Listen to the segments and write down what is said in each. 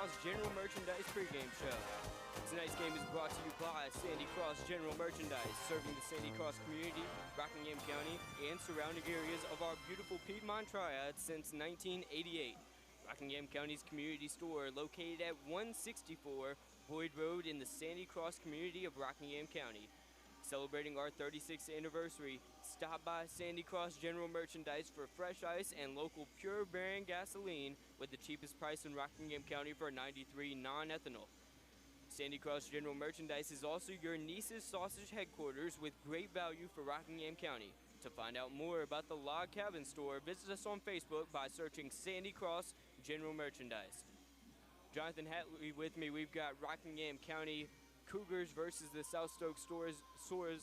Cross General Merchandise pregame show. Tonight's game is brought to you by Sandy Cross General Merchandise, serving the Sandy Cross community, Rockingham County, and surrounding areas of our beautiful Piedmont Triad since 1988. Rockingham County's community store located at 164 Boyd Road in the Sandy Cross community of Rockingham County. Celebrating our 36th anniversary, stop by Sandy Cross General Merchandise for fresh ice and local pure brand gasoline with the cheapest price in Rockingham County for 93 non-ethanol. Sandy Cross General Merchandise is also your niece's sausage headquarters with great value for Rockingham County. To find out more about the Log Cabin store, visit us on Facebook by searching Sandy Cross General Merchandise. Jonathan Hatley with me. We've got Rockingham County Cougars versus the South Stokes Saras.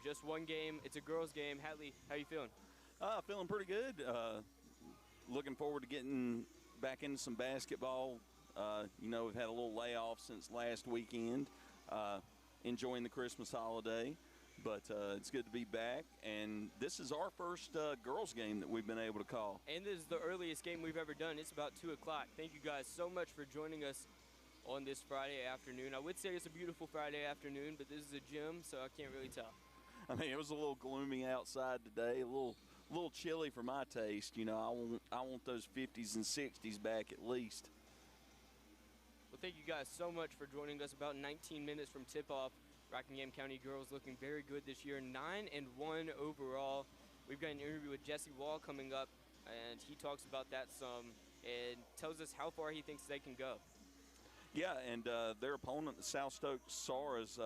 Just one game. It's a girls' game. Hatley, how you feeling? Feeling pretty good. Looking forward to getting back into some basketball. We've had a little layoff since last weekend. Enjoying the Christmas holiday. But it's good to be back, and this is our first girls' game that we've been able to call. And this is the earliest game we've ever done. It's about 2 o'clock. Thank you guys so much for joining us on this Friday afternoon. I would say it's a beautiful Friday afternoon, but this is a gym, so I can't really tell. I mean, it was a little gloomy outside today, a little chilly for my taste. You know, I want those 50s and 60s back at least. Well, thank you guys so much for joining us. About 19 minutes from tip-off. Rockingham County girls looking very good this year, 9-1 overall. We've got an interview with Jesse Wall coming up, and he talks about that some and tells us how far he thinks they can go. Yeah, and their opponent, the South Stokes Saras,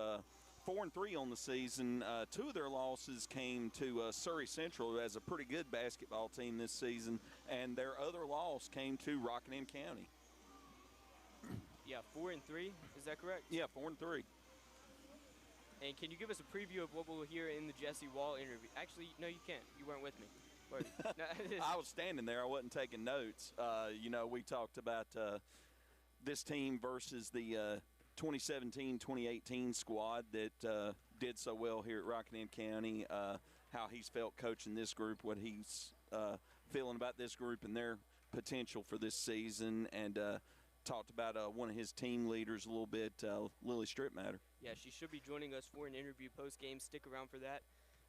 4-3 on the season. 2 of their losses came to Surrey Central, who has a pretty good basketball team this season, and their other loss came to Rockingham County. Yeah, 4-3, is that correct? Yeah, 4-3. And can you give us a preview of what we'll hear in the Jesse Wall interview? Actually, no, you can't. You weren't with me. No, I was standing there. I wasn't taking notes. We talked about this team versus the 2017-2018 squad that did so well here at Rockingham County, how he's felt coaching this group, what he's feeling about this group and their potential for this season, and talked about one of his team leaders a little bit, Lily Stripmatter. Yeah, she should be joining us for an interview post-game. Stick around for that.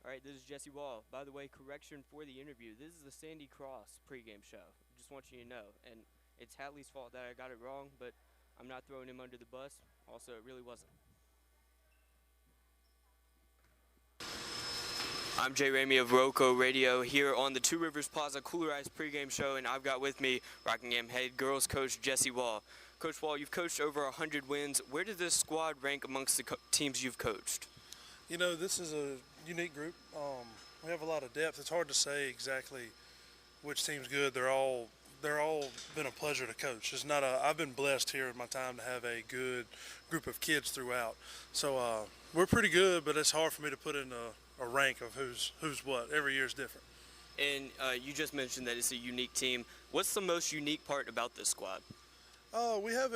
All right, this is Jesse Wall. By the way, correction for the interview. This is the Sandy Cross pregame show. Just want you to know. And it's Hatley's fault that I got it wrong, but I'm not throwing him under the bus. Also, it really wasn't. I'm Jay Ramey of Roco Radio here on the Two Rivers Plaza Cooler Ice pregame show, and I've got with me Rockingham head girls coach Jesse Wall. Coach Wall, you've coached over 100 wins. Where does this squad rank amongst the teams you've coached? You know, this is a unique group. We have a lot of depth. It's hard to say exactly which team's good. They're all been a pleasure to coach. I've been blessed here in my time to have a good group of kids throughout. So we're pretty good, but it's hard for me to put in a rank of who's what. Every year is different. And you just mentioned that it's a unique team. What's the most unique part about this squad? We have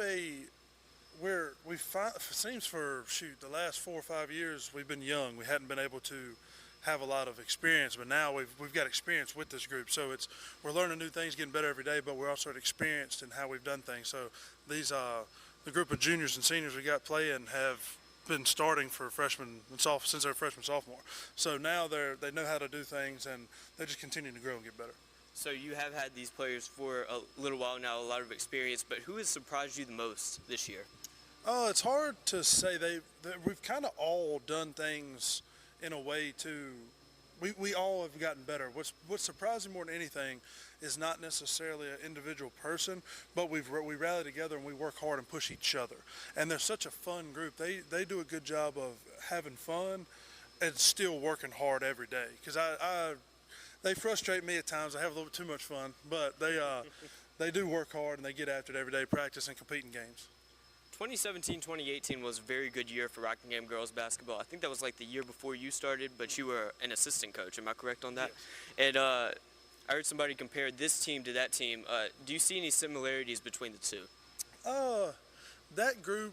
seems for the last 4 or 5 years we've been young. We hadn't been able to have a lot of experience, but now we've got experience with this group. So we're learning new things, getting better every day, but we're also experienced in how we've done things. So the group of juniors and seniors we got playing have been starting for freshmen and since they're freshman, sophomore. So now they know how to do things, and they just continue to grow and get better. So you have had these players for a little while now, a lot of experience, but who has surprised you the most this year? It's hard to say. We've kind of all done things in a way we all have gotten better. What's surprising more than anything is not necessarily an individual person, but we rally together and we work hard and push each other. And they're such a fun group. They do a good job of having fun and still working hard every day. Because they frustrate me at times. I have a little bit too much fun, but they do work hard and they get after it every day, practice and compete in games. 2017-2018 was a very good year for Rockingham girls basketball. I think that was like the year before you started, but you were an assistant coach. Am I correct on that? Yes. And I heard somebody compare this team to that team. Do you see any similarities between the two? That group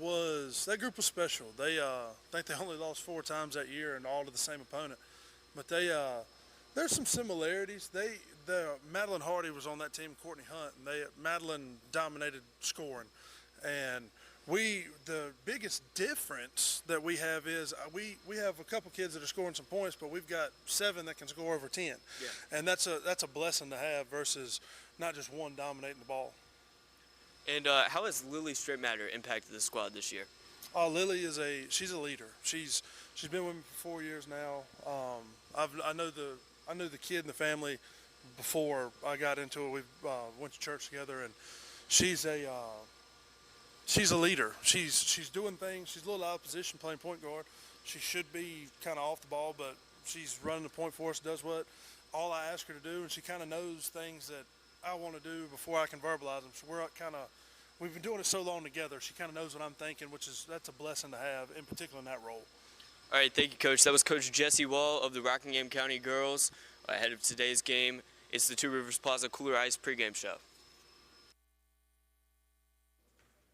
was special. I think they only lost 4 times that year and all to the same opponent. But There's some similarities. The Madeline Hardy was on that team, Courtney Hunt, and Madeline dominated scoring, and the biggest difference that we have is we have a couple kids that are scoring some points, but we've got 7 that can score over 10, and that's a blessing to have versus not just one dominating the ball. And how has Lily Strittmatter impacted the squad this year? Lily she's a leader. She's been with me for 4 years now. I know the kid and the family before I got into it. We went to church together, and she's a leader. She's doing things. She's a little out of position playing point guard. She should be kind of off the ball, but she's running the point for us. Does what all I ask her to do, and she kind of knows things that I want to do before I can verbalize them. So we've been doing it so long together. She kind of knows what I'm thinking, that's a blessing to have, in particular in that role. All right, thank you, Coach. That was Coach Jesse Wall of the Rockingham County girls ahead of today's game. It's the Two Rivers Plaza Cooler Ice pregame show.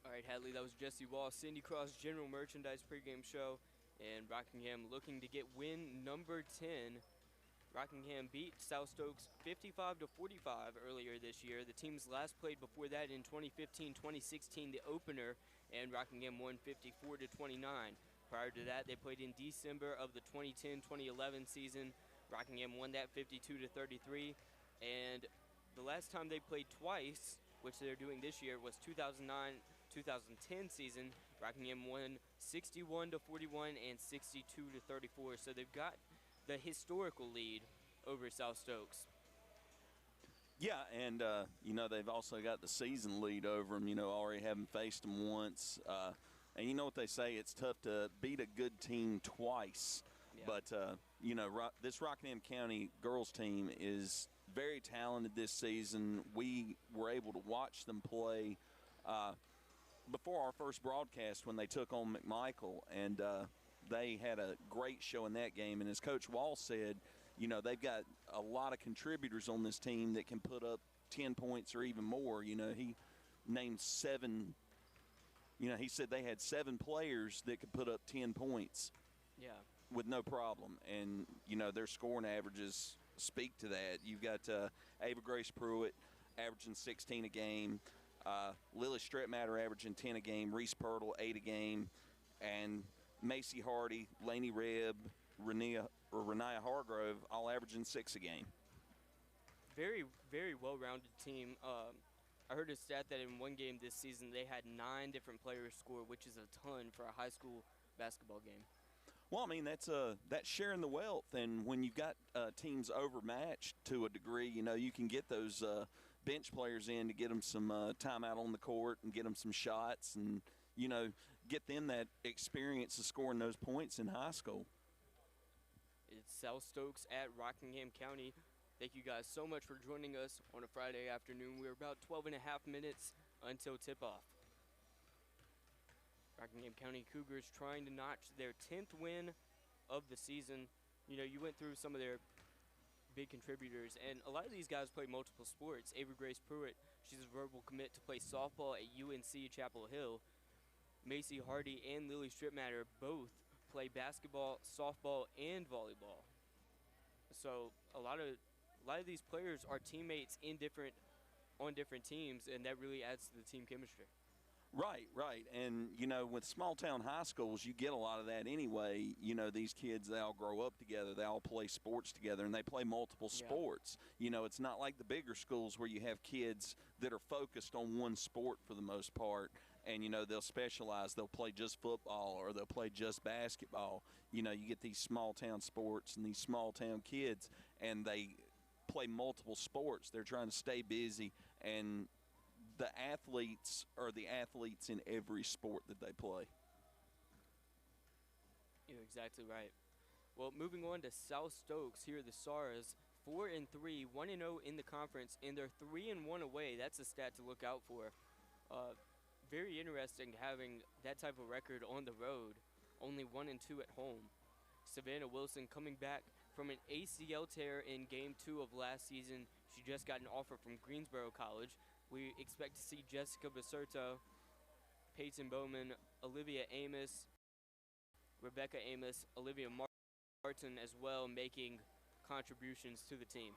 All right, Hatley, that was Jesse Wall, Sandy Cross General Merchandise pregame show, and Rockingham looking to get win number 10. Rockingham beat South Stokes 55-45 earlier this year. The teams last played before that in 2015-2016, the opener, and Rockingham won 54-29. Prior to that, they played in December of the 2010-2011 season. Rockingham won that 52-33, and the last time they played twice, which they're doing this year, was 2009-2010 season. Rockingham won 61-41 and 62-34, so they've got the historical lead over South Stokes. Yeah, and, they've also got the season lead over them, already having faced them once. And you know what they say, it's tough to beat a good team twice. Yeah. But, this Rockingham County girls team is very talented this season. We were able to watch them play before our first broadcast when they took on McMichael, and they had a great show in that game. And as Coach Wall said, they've got a lot of contributors on this team that can put up 10 points or even more. He named 7. He said they had 7 players that could put up 10 points. Yeah. With no problem. And, their scoring averages speak to that. You've got Ava Grace Pruitt averaging 16 a game, Lily Strittmatter averaging 10 a game, Reese Pirtle 8 a game, and Macy Hardy, Laney Rebb, Renea Hargrove all averaging 6 a game. Very, very well-rounded team. I heard a stat that in one game this season they had 9 different players score, which is a ton for a high school basketball game. Well, I mean, that's sharing the wealth, and when you've got teams overmatched to a degree, you can get those bench players in to get them some time out on the court and get them some shots and, get them that experience of scoring those points in high school. It's South Stokes at Rockingham County. Thank you guys so much for joining us on a Friday afternoon. We're about 12 and a half minutes until tip-off. Rockingham County Cougars trying to notch their 10th win of the season. You went through some of their big contributors, and a lot of these guys play multiple sports. Avery Grace Pruitt, she's a verbal commit to play softball at UNC Chapel Hill. Macy Hardy and Lily Strittmatter both play basketball, softball, and volleyball. So a lot of these players are teammates on different teams, and that really adds to the team chemistry. Right. And, with small-town high schools, you get a lot of that anyway. These kids, they all grow up together. They all play sports together, and they play multiple sports. It's not like the bigger schools where you have kids that are focused on one sport for the most part, and, they'll specialize. They'll play just football or they'll play just basketball. You get these small-town sports and these small-town kids, and they play multiple sports. They're trying to stay busy, and the athletes are the athletes in every sport that they play. You're exactly right. Well, moving on to South Stokes, here are the Saras, 4-3, 1-0 in the conference, and they're 3-1 away. That's a stat to look out for. Very interesting having that type of record on the road, only 1-2 at home. Savannah Wilson coming back from an ACL tear in Game 2 of last season. She just got an offer from Greensboro College. We expect to see Jessica Baserto, Peyton Bowman, Olivia Amos, Rebecca Amos, Olivia Martin as well making contributions to the team.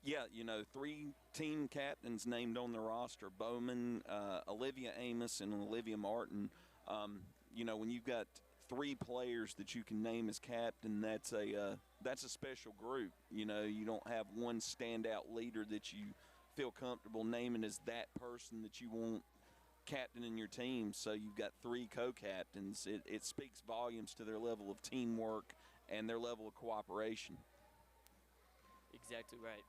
Yeah, 3 team captains named on the roster: Bowman, Olivia Amos, and Olivia Martin. When you've got 3 players that you can name as captain, that's a special group. You don't have one standout leader that you feel comfortable naming as that person that you want captain in your team. So you've got 3 co-captains. It speaks volumes to their level of teamwork and their level of cooperation. Exactly right.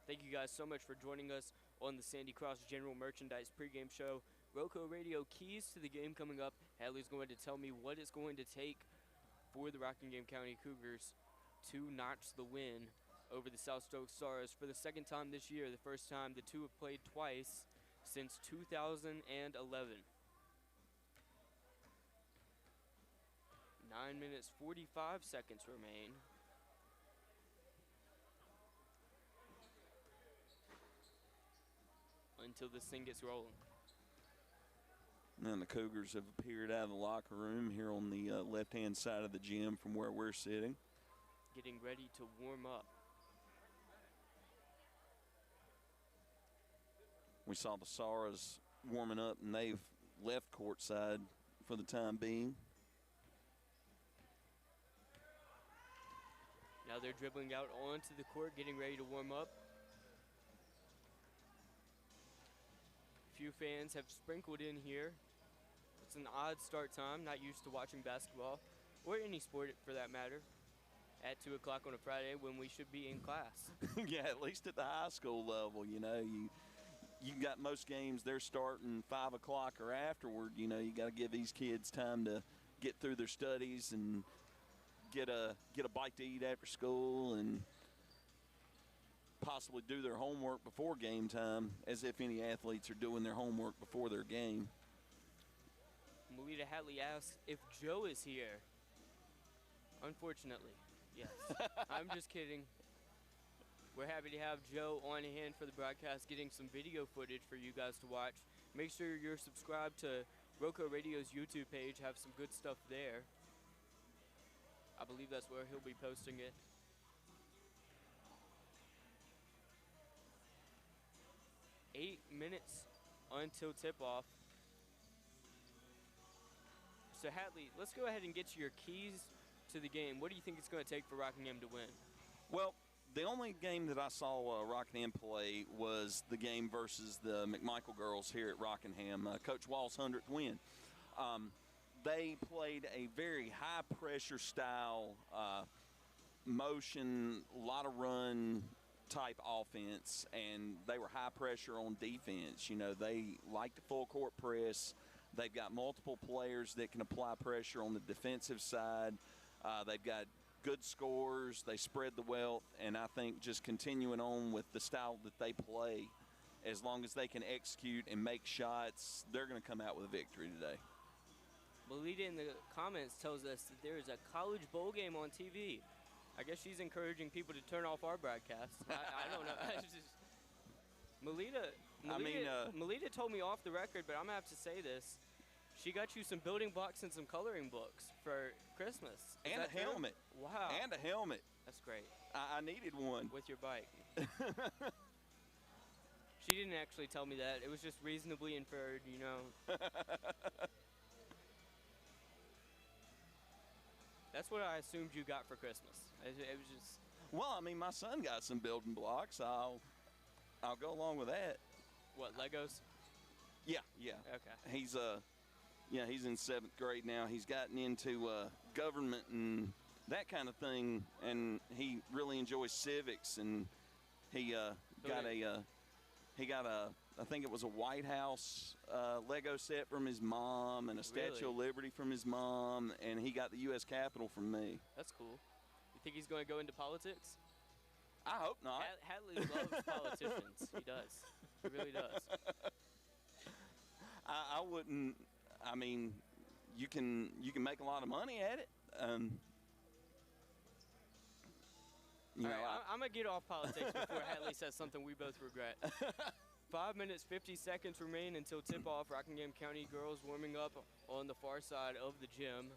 Thank you guys so much for joining us on the Sandy Cross General Merchandise pregame show. Roco Radio, keys to the game coming up. Hatley's going to tell me what it's going to take for the Rockingham County Cougars to notch the win over the South Stokes Stars for the second time this year, the first time the two have played twice since 2011. 9 minutes, 45 seconds remain. Until this thing gets rolling. And the Cougars have appeared out of the locker room here on the left-hand side of the gym from where we're sitting. Getting ready to warm up. We saw the Saras warming up, and they've left courtside for the time being. Now they're dribbling out onto the court, getting ready to warm up. Few fans have sprinkled in here. It's an odd start time, not used to watching basketball, or any sport for that matter, at 2 o'clock on a Friday when we should be in class. Yeah, at least at the high school level, you got most games, they're starting 5 o'clock or afterward. You got to give these kids time to get through their studies and get a bite to eat after school and possibly do their homework before game time, as if any athletes are doing their homework before their game. Melita Hatley asks if Joe is here. Unfortunately, yes. I'm just kidding. We're happy to have Joe on hand for the broadcast, getting some video footage for you guys to watch. Make sure you're subscribed to Roco Radio's YouTube page. Have some good stuff there. I believe that's where he'll be posting it. Eight minutes until tip-off. So, Hatley, let's go ahead and get to your keys to the game. What do you think it's going to take for Rockingham to win? Well, the only game that I saw Rockingham play was the game versus the McMichael girls here at Rockingham, Coach Wall's 100th win. They played a very high-pressure style motion, a lot of run type offense, and they were high pressure on defense. They like the full court press. They've got multiple players that can apply pressure on the defensive side. They've got good scores. They spread the wealth, and I think just continuing on with the style that they play, as long as they can execute and make shots, they're going to come out with a victory today. Melita in the comments tells us that there is a college bowl game on TV. I guess she's encouraging people to turn off our broadcast. I don't know. Melita told me off the record, but I'm going to have to say this. She got you some building blocks and some coloring books for Christmas. And a helmet. Wow. And a helmet. That's great. I needed one. With your bike. She didn't actually tell me that. It was just reasonably inferred, That's what I assumed you got for Christmas. It was just. Well, my son got some building blocks. I'll go along with that. What, Legos? Yeah. Okay. He's in 7th grade now. He's gotten into government and that kind of thing, and he really enjoys civics. And he got I think it was a White House Lego set from his mom and a Statue of Liberty from his mom, and he got the U.S. Capitol from me. That's cool. You think he's going to go into politics? I hope not. Hatley loves politicians. He does. He really does. I wouldn't. You can make a lot of money at it. I'm going to get off politics before Hatley says something we both regret. 5 minutes, 50 seconds remain until tip-off. Rockingham County girls warming up on the far side of the gym.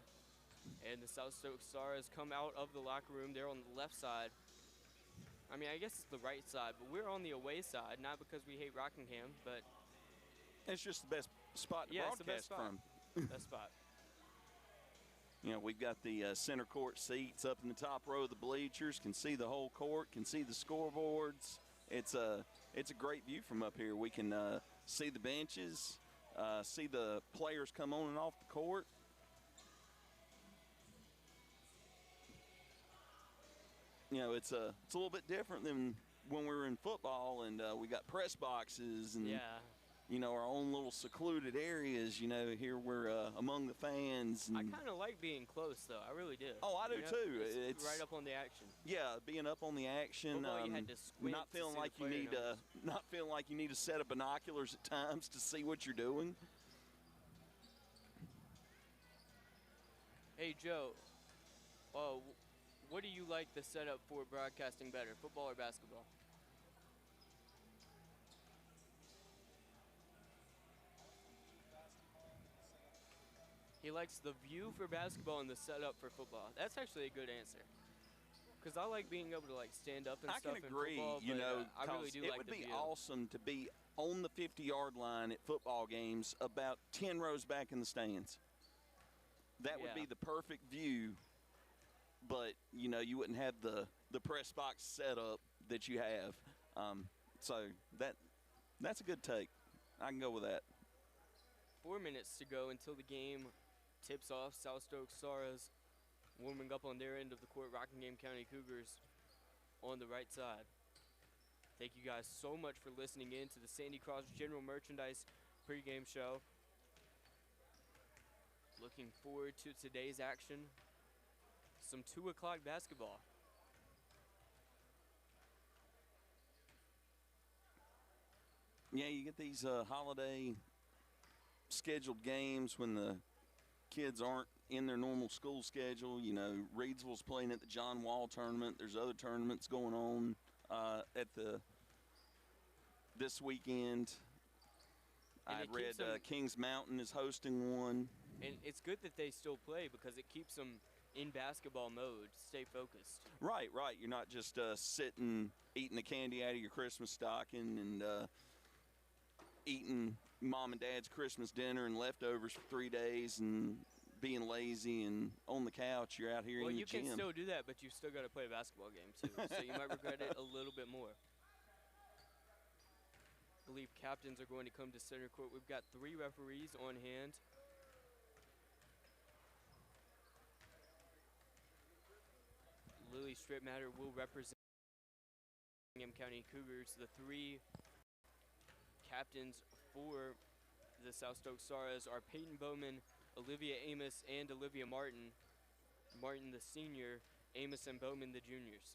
And the South Stokes Stars come out of the locker room. They're on the left side. I mean, I guess it's the right side, but we're on the away side, not because we hate Rockingham, but It's just the best spot to yeah, it's the best broadcast spot. from. Best spot. You know, we've got the center court seats up in the top row of the bleachers, can see the whole court, can see the scoreboards. It's a great view from up here. We can see the benches, see the players come on and off the court. You know, it's a little bit different than when we were in football, and we got press boxes and Yeah. you know, our own little secluded areas. You know, here we're among the fans. And I kind of like being close, though. I really do. Oh, I do You know, too. It's right up on the action. Yeah, being up on the action. Football, you had to squint not to feeling see like the you player need numbers. not feeling like you need a set of binoculars at times to see what you're doing. Hey, Joe. What do you like the setup for broadcasting better, football or basketball? He likes the view for basketball and the setup for football. That's actually a good answer. Because I like being able to like stand up and I stuff can agree. in football, You but, know, I really 'cause do it like would the be view. awesome to be on the 50-yard line at football games, about 10 rows back in the stands. That would Yeah. be the perfect view. But you know, you wouldn't have the press box setup that you have. So that's a good take. I can go with that. 4 minutes to go until the game tips off. South Stokes Stars warming up on their end of the court. Rockingham County Cougars on the right side. Thank you guys so much for listening in to the Sandy Cross General Merchandise pregame show. Looking forward to today's action. Some 2 o'clock basketball. Yeah, you get these holiday scheduled games when the kids aren't in their normal school schedule. You know, Reidsville's playing at the John Wall tournament. There's other tournaments going on at this weekend. And I it read keeps them- Kings Mountain is hosting one. And it's good that they still play because it keeps them in basketball mode. Stay focused. Right. You're not just sitting, eating the candy out of your Christmas stocking and eating mom and dad's Christmas dinner and leftovers for 3 days and being lazy and on the couch. You're out here Well, in the you gym. can still do that, but you still got to play a basketball game too. So you might regret it a little bit more. I believe captains are going to come to center court. We've got 3 referees on hand. Lily Stripmatter will represent Rockingham County Cougars. The 3 captains for the South Stokes Stars are Peyton Bowman, Olivia Amos, and Olivia Martin. Martin the senior, Amos and Bowman the juniors.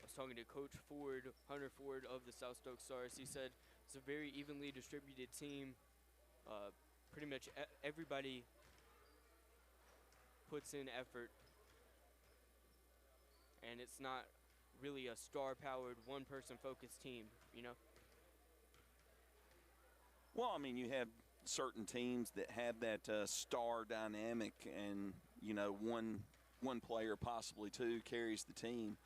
I was talking to Coach Ford, Hunter Ford of the South Stokes Stars. He said it's a very evenly distributed team. Pretty much everybody puts in effort, and it's not really a star-powered, one-person focused team, you know? Well, I mean, you have certain teams that have that star dynamic, and you know, one player, possibly 2, carries the team.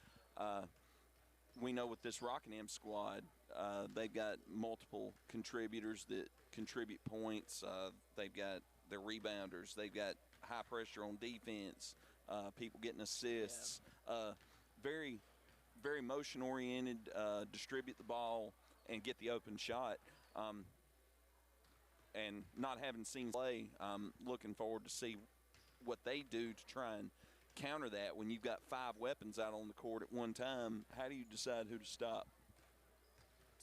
We know with this Rockingham squad, they've got multiple contributors that contribute points. They've got their rebounders. They've got high pressure on defense. People getting assists. Very, very motion oriented. Distribute the ball and get the open shot. And not having seen play, I'm looking forward to see what they do to try and counter that. When you've got 5 weapons out on the court at one time, how do you decide who to stop?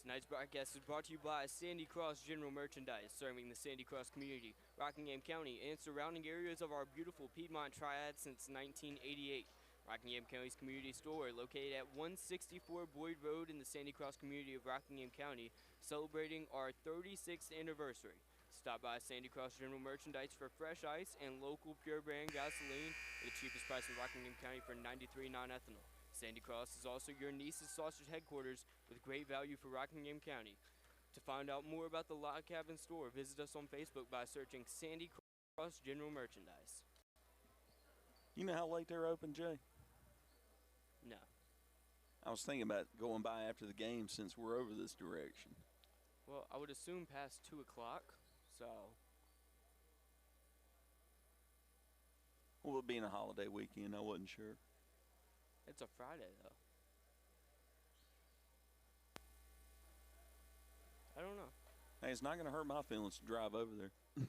Tonight's broadcast is brought to you by Sandy Cross General Merchandise, serving the Sandy Cross community, Rockingham County, and surrounding areas of our beautiful Piedmont Triad since 1988. Rockingham County's community store, located at 164 Boyd Road in the Sandy Cross community of Rockingham County, celebrating our 36th anniversary. Stop by Sandy Cross General Merchandise for fresh ice and local pure brand gasoline at the cheapest price in Rockingham County for 93 non-ethanol. Sandy Cross is also your niece's sausage headquarters with great value for Rockingham County. To find out more about the Log Cabin store, visit us on Facebook by searching Sandy Cross General Merchandise. You know how late they're open, Jay? No. I was thinking about going by after the game since we're over this direction. Well, I would assume past 2 o'clock, so. Well, it being a holiday weekend, I wasn't sure. It's a Friday, though. I don't know. Hey, it's not going to hurt my feelings to drive over there. I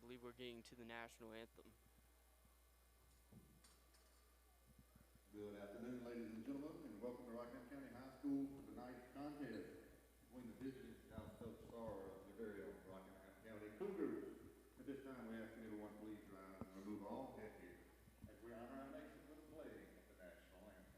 believe we're getting to the national anthem. Good afternoon, ladies and gentlemen, and welcome to Rockingham County High School for tonight's contest between the visiting South Stokes Stars and the very own Rockingham County Cougars. At this time, we ask everyone please rise and remove all headgear as we honor our nation with the playing of the national anthem.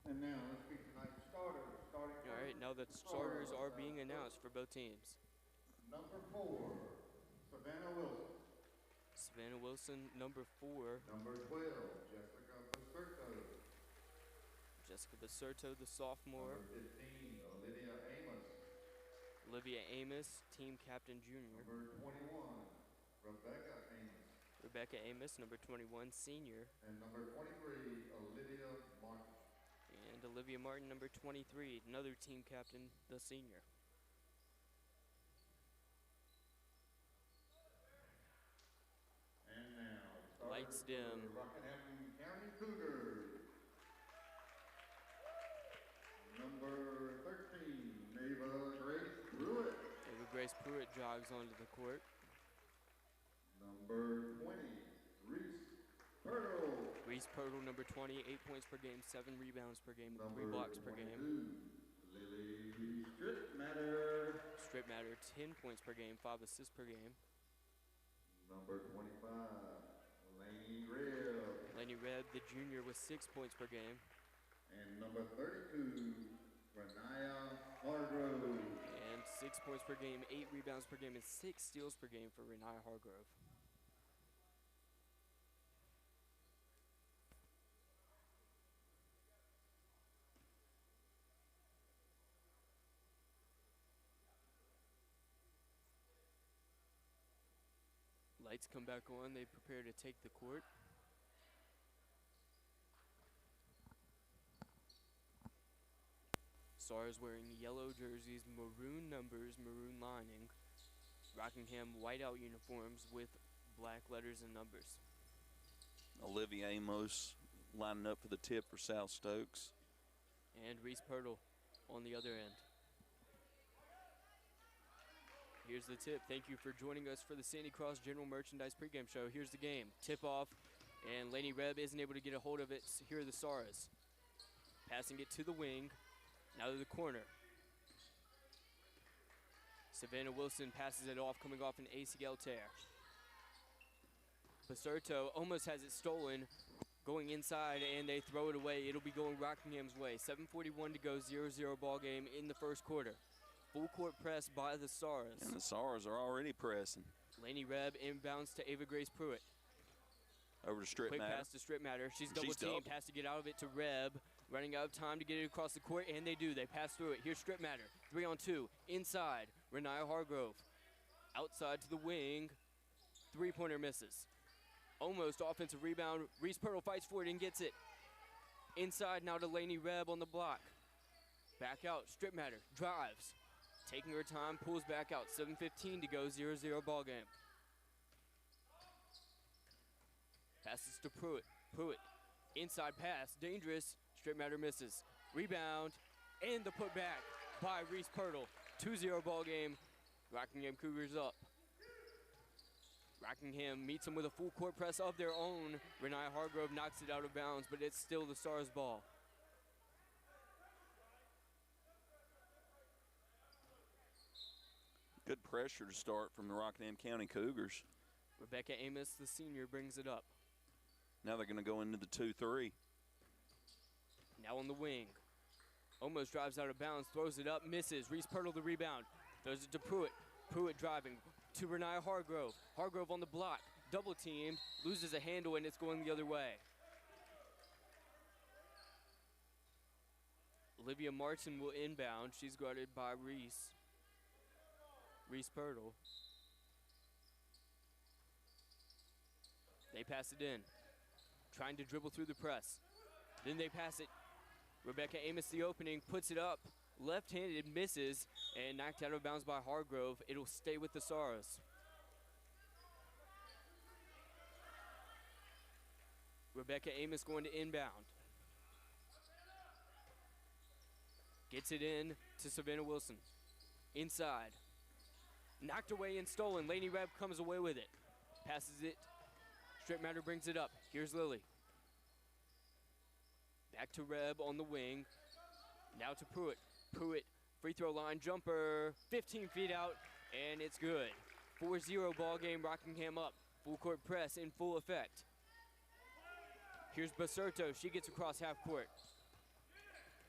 And now, let's meet tonight's starters. All right, now the starters are being announced for both teams. Number 4, Savannah Wilson. Savannah Wilson, number 4. Number 12, Jessica Baserto. Jessica Baserto, the sophomore. Number 15, Olivia Amos. Olivia Amos, team captain junior. Number 21, Rebecca Amos. Rebecca Amos, number 21, senior. And number 23, Olivia Martin. And Olivia Martin, number 23, another team captain, the senior. And now, Lights dim. Rockingham County Cougars. Number 13, Neva Grace Pruitt. Ava Grace Pruitt jogs onto the court. Number 20, Reese Pirtle. Reese Pirtle, number 20, 8 points per game, 7 rebounds per game, Number 3 blocks per 22, game. Lily Stripmatter. Stripmatter, 10 points per game, 5 assists per game. Number 25, Lainey Rebb. Laney Rebb, the junior, with 6 points per game. And number 32, Renaya Hargrove. And 6 points per game, 8 rebounds per game, and 6 steals per game for Renaya Hargrove. Lights come back on, they prepare to take the court. Stars wearing yellow jerseys, maroon numbers, maroon lining. Rockingham whiteout uniforms with black letters and numbers. Olivia Amos lining up for the tip for South Stokes. And Reese Pirtle on the other end. Here's the tip. Thank you for joining us for the Sandy Cross General Merchandise pregame show. Here's the game. Tip off, and Laney Rebb isn't able to get a hold of it. So here are the Stars. Passing it to the wing. Now to the corner. Savannah Wilson passes it off, coming off an ACL tear. Baserto almost has it stolen, going inside, and they throw it away. It'll be going Rockingham's way. 7:41 to go, 0-0 ball game in the first quarter. Full court press by the Stars. And the Stars are already pressing. Laney Rebb inbounds to Ava Grace Pruitt. Over to Strip Quick Matter. pass to Strip Matter. She's double teamed. doubled. Has to get out of it to Reb. Running out of time to get it across the court, and they do. They pass through it. Here's Strip Matter. 3-on-2. Inside. Renaya Hargrove. Outside to the wing. Three-pointer misses. Almost offensive rebound. Reese Pirtle fights for it and gets it. Inside now to Lainey Reb on the block. Back out. Strip Matter. Drives. Taking her time. Pulls back out. 7:15 to go. 0-0 ball game. Passes to Pruitt. Pruitt. Inside pass. Dangerous. Strip Matter misses. Rebound. And the putback by Reese Pirtle. 2-0 ball game. Rockingham Cougars up. Rockingham meets them with a full court press of their own. Renaya Hargrove knocks it out of bounds, but it's still the Stars' ball. Good pressure to start from the Rockingham County Cougars. Rebecca Amos, the senior, brings it up. Now they're going to go into the 2-3. Now on the wing. Almost drives out of bounds, throws it up, misses. Reese Pirtle the rebound. Throws it to Pruitt. Pruitt driving to Renaya Hargrove. Hargrove on the block. Double teamed. Loses a handle, and it's going the other way. Olivia Martin will inbound. She's guarded by Reese. Reese Pirtle. They pass it in. Trying to dribble through the press. Then they pass it. Rebecca Amos the opening, puts it up. Left-handed, misses, and knocked out of bounds by Hargrove. It'll stay with the Stars. Rebecca Amos going to inbound. Gets it in to Savannah Wilson. Inside. Knocked away and stolen. Lainey Reb comes away with it. Passes it. Strip Matter brings it up. Here's Lily. Back to Reb on the wing. Now to Pruitt. Pruitt, free throw line jumper. 15 feet out, and it's good. 4-0 ball game, Rockingham up. Full court press in full effect. Here's Baserto. She gets across half court.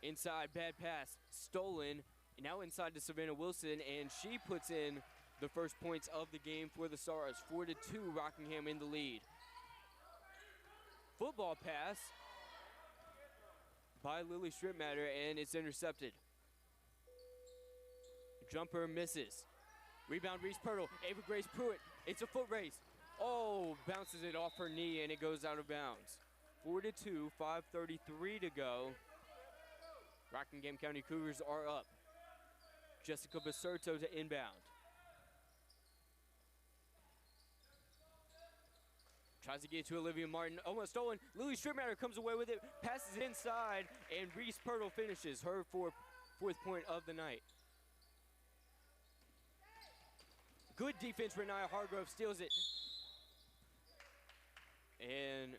Inside, bad pass. Stolen. Now inside to Savannah Wilson, and she puts in the first points of the game for the Stars. 4-2, Rockingham in the lead. Football pass by Lily Strip Matter, and it's intercepted. Jumper misses. Rebound, Reese Pirtle. Ava Grace Pruitt. It's a foot race. Oh, bounces it off her knee, and it goes out of bounds. 4-2, 5:33 to go. Rockingham County Cougars are up. Jessica Baserto to inbound. Tries to get to Olivia Martin. Almost stolen. Lily Strip Matter comes away with it. Passes it inside. And Reese Pirtle finishes her fourth point of the night. Good defense. Renaya Hargrove steals it. And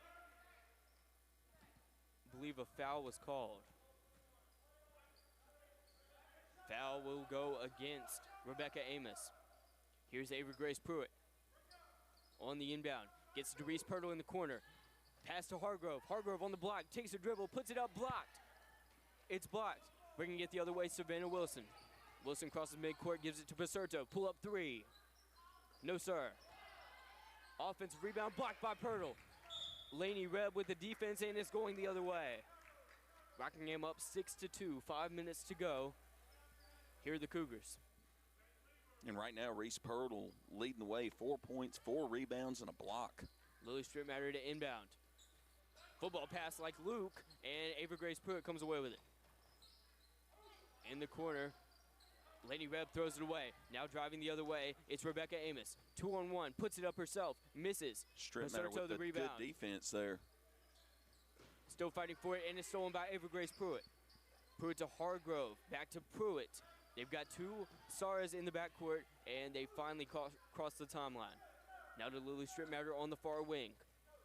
I believe a foul was called. Foul will go against Rebecca Amos. Here's Avery Grace Pruitt on the inbound. Gets to Reese Pirtle in the corner. Pass to Hargrove. Hargrove on the block. Takes a dribble. Puts it up. Blocked. It's blocked. Bringing it the other way, Savannah Wilson. Wilson crosses midcourt. Gives it to Baserto. Pull up three. No, sir. Offensive rebound. Blocked by Pirtle. Lainey Reb with the defense, and it's going the other way. Rockingham up 6-2. 5 minutes to go. Here are the Cougars. And right now, Reese Pirtle leading the way. 4 points, 4 rebounds, and a block. Lily Strip Matter to inbound. Football pass like Luke, and Ava Grace Pruitt comes away with it. In the corner, Lainey Reb throws it away. Now driving the other way, it's Rebecca Amos. 2-on-1, puts it up herself, misses. Strip Matter with the good defense there. Still fighting for it, and it's stolen by Ava Grace Pruitt. Pruitt to Hargrove, back to Pruitt. They've got two Stars in the backcourt, and they finally cross the timeline. Now to Lily Strip Matter on the far wing.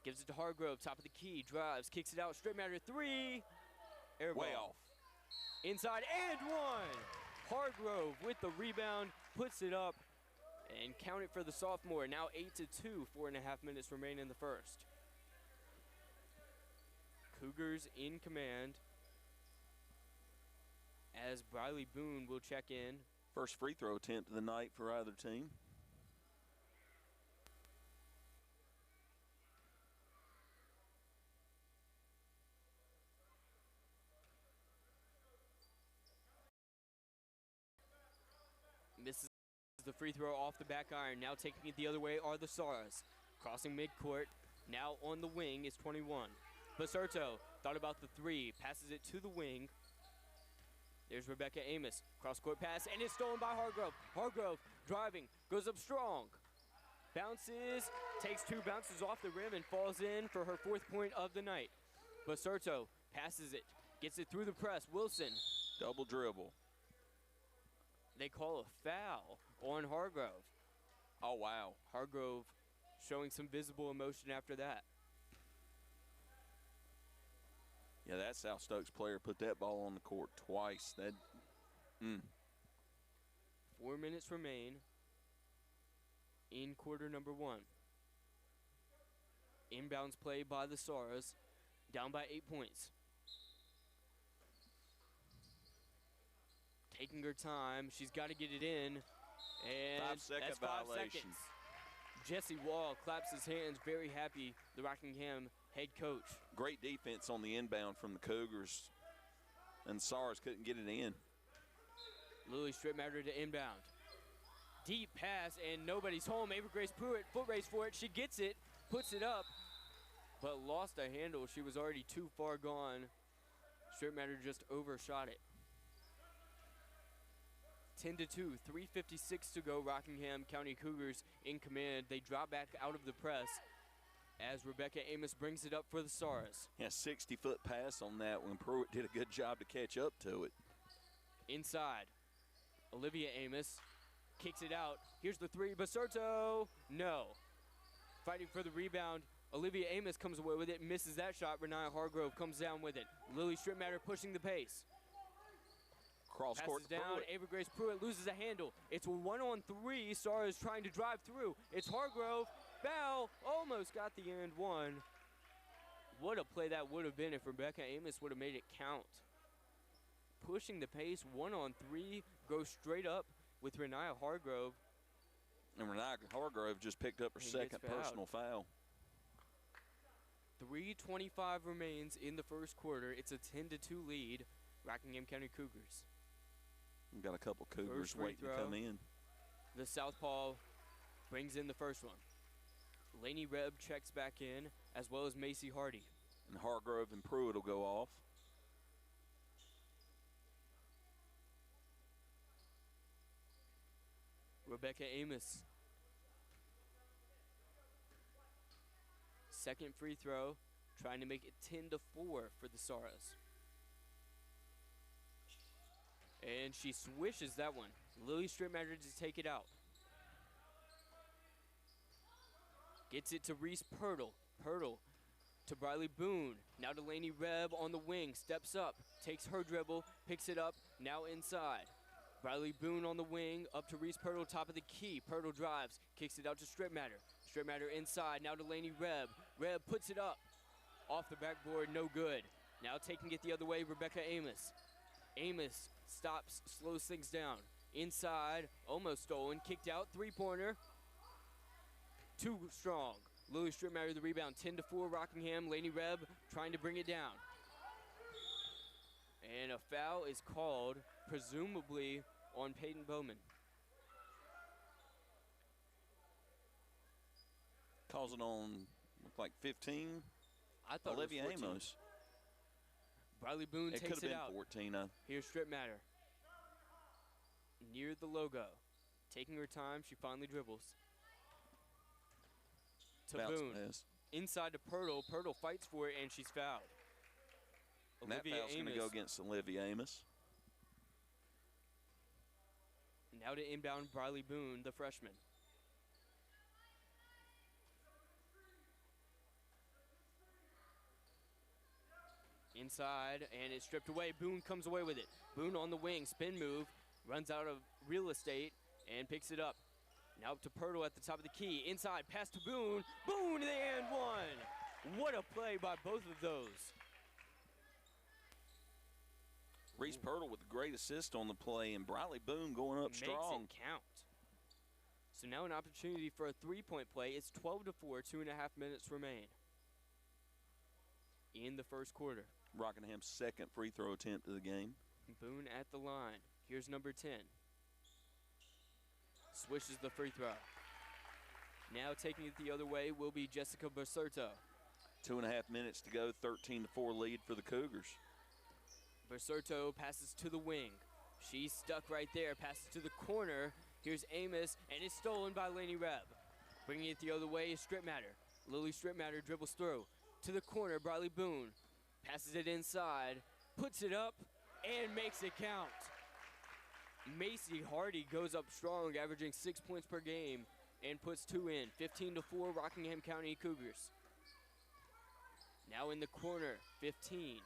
Gives it to Hargrove, top of the key, drives, kicks it out. Strip Matter three. Air Way ball. off. Inside and one. Hargrove with the rebound, puts it up, and count it for the sophomore. Now 8-2, 4.5 minutes remain in the first. Cougars in command, as Briley Boone will check in. First free throw attempt of the night for either team. the free throw off the back iron. Now taking it the other way are the Stars. Crossing midcourt. Now on the wing is 21. Basurto thought about the three. Passes it to the wing. There's Rebecca Amos. Cross-court pass, and it's stolen by Hargrove. Hargrove driving. Goes up strong. Bounces. Takes 2 bounces off the rim and falls in for her 4th point of the night. Basurto passes it. Gets it through the press. Wilson. Double dribble. They call a foul on Hargrove. Oh, wow. Hargrove showing some visible emotion after that. Yeah, that South Stokes player put that ball on the court twice. 4 minutes remain in quarter number 1. Inbounds play by the Stars, down by 8 points. Taking her time, she's got to get it in, and 5-second that's 5 violation. seconds. Jesse Wall claps his hands, very happy, the Rockingham head coach. Great defense on the inbound from the Cougars, and Stars couldn't get it in. Lily Strittmatter to inbound. Deep pass, and nobody's home. Ava Grace Pruitt, foot race for it. She gets it, puts it up, but lost a handle. She was already too far gone. Strittmatter just overshot it. 10-2, 3:56 to go. Rockingham County Cougars in command. They drop back out of the press as Rebecca Amos brings it up for the Stars. Yeah, 60-foot pass on that one. Pruitt did a good job to catch up to it. Inside, Olivia Amos kicks it out. Here's the three. Basurto, no. Fighting for the rebound. Olivia Amos comes away with it, misses that shot. Renaya Hargrove comes down with it. Lily Strittmatter pushing the pace. Cross court Passes down. Ava Grace Pruitt loses a handle. It's a 1-on-3. Stars trying to drive through. It's Hargrove. Foul. Almost got the end one. What a play that would have been if Rebecca Amos would have made it count. Pushing the pace, 1-on-3. Goes straight up with Renaya Hargrove. And Renaya Hargrove just picked up her second personal foul. 3:25 remains in the first quarter. It's a 10-2 lead. Rockingham County Cougars. We've got a couple Cougars waiting to come in. The southpaw brings in the first one. Lainey Rebb checks back in, as well as Macy Hardy. And Hargrove and Pruitt will go off. Rebecca Amos. Second free throw, trying to make it 10-4 for the Stars. And she swishes that one. Lily Strittmatter to take it out. Gets it to Reese Pirtle. Pirtle to Briley Boone. Now to Lainey Rebb on the wing. Steps up. Takes her dribble. Picks it up. Now inside. Briley Boone on the wing. Up to Reese Pirtle. Top of the key. Pirtle drives. Kicks it out to Strittmatter. Strittmatter inside. Now to Lainey Rebb. Rebb puts it up. Off the backboard. No good. Now taking it the other way. Rebecca Amos. Amos stops, slows things down. Inside, almost stolen, kicked out, three-pointer. Too strong. Lily Strittmatter the rebound, 10-4 Rockingham. Lainey Rebb trying to bring it down. And a foul is called, presumably on Peyton Bowman. Calls it on, looked like 15. I thought Olivia it was 14. Amos. Briley Boone It takes could it have out. been 14. Here's Strittmatter. Near the logo. Taking her time, she finally dribbles. To Bounce Boone. pass. Inside to Pirtle. Pirtle fights for it, and she's fouled. And that foul's going to go against Olivia Amos. Now to inbound Briley Boone, the freshman. Inside, and it's stripped away. Boone comes away with it. Boone on the wing, spin move, runs out of real estate, and picks it up. Now up to Pirtle at the top of the key. Inside, pass to Boone. Boone, the and one. What a play by both of those. Reese Pirtle with a great assist on the play, and Briley Boone going up strong. Makes it count. So now an opportunity for a three-point play. It's 12-4, 2.5 minutes remain in the first quarter. Rockingham's second free throw attempt of the game. Boone at the line. Here's number 10. Swishes the free throw. Now taking it the other way will be Jessica Berserto. 2.5 minutes to go, 13-4 lead for the Cougars. Berserto passes to the wing. She's stuck right there, passes to the corner. Here's Amos, and it's stolen by Lainey Rebb. Bringing it the other way is Stripmatter. Lily Stripmatter dribbles through. To the corner, Briley Boone passes it inside, puts it up, and makes it count. Macy Hardy goes up strong, averaging 6 points per game, and puts 2 in. 15-4 Rockingham County Cougars. Now in the corner, 15.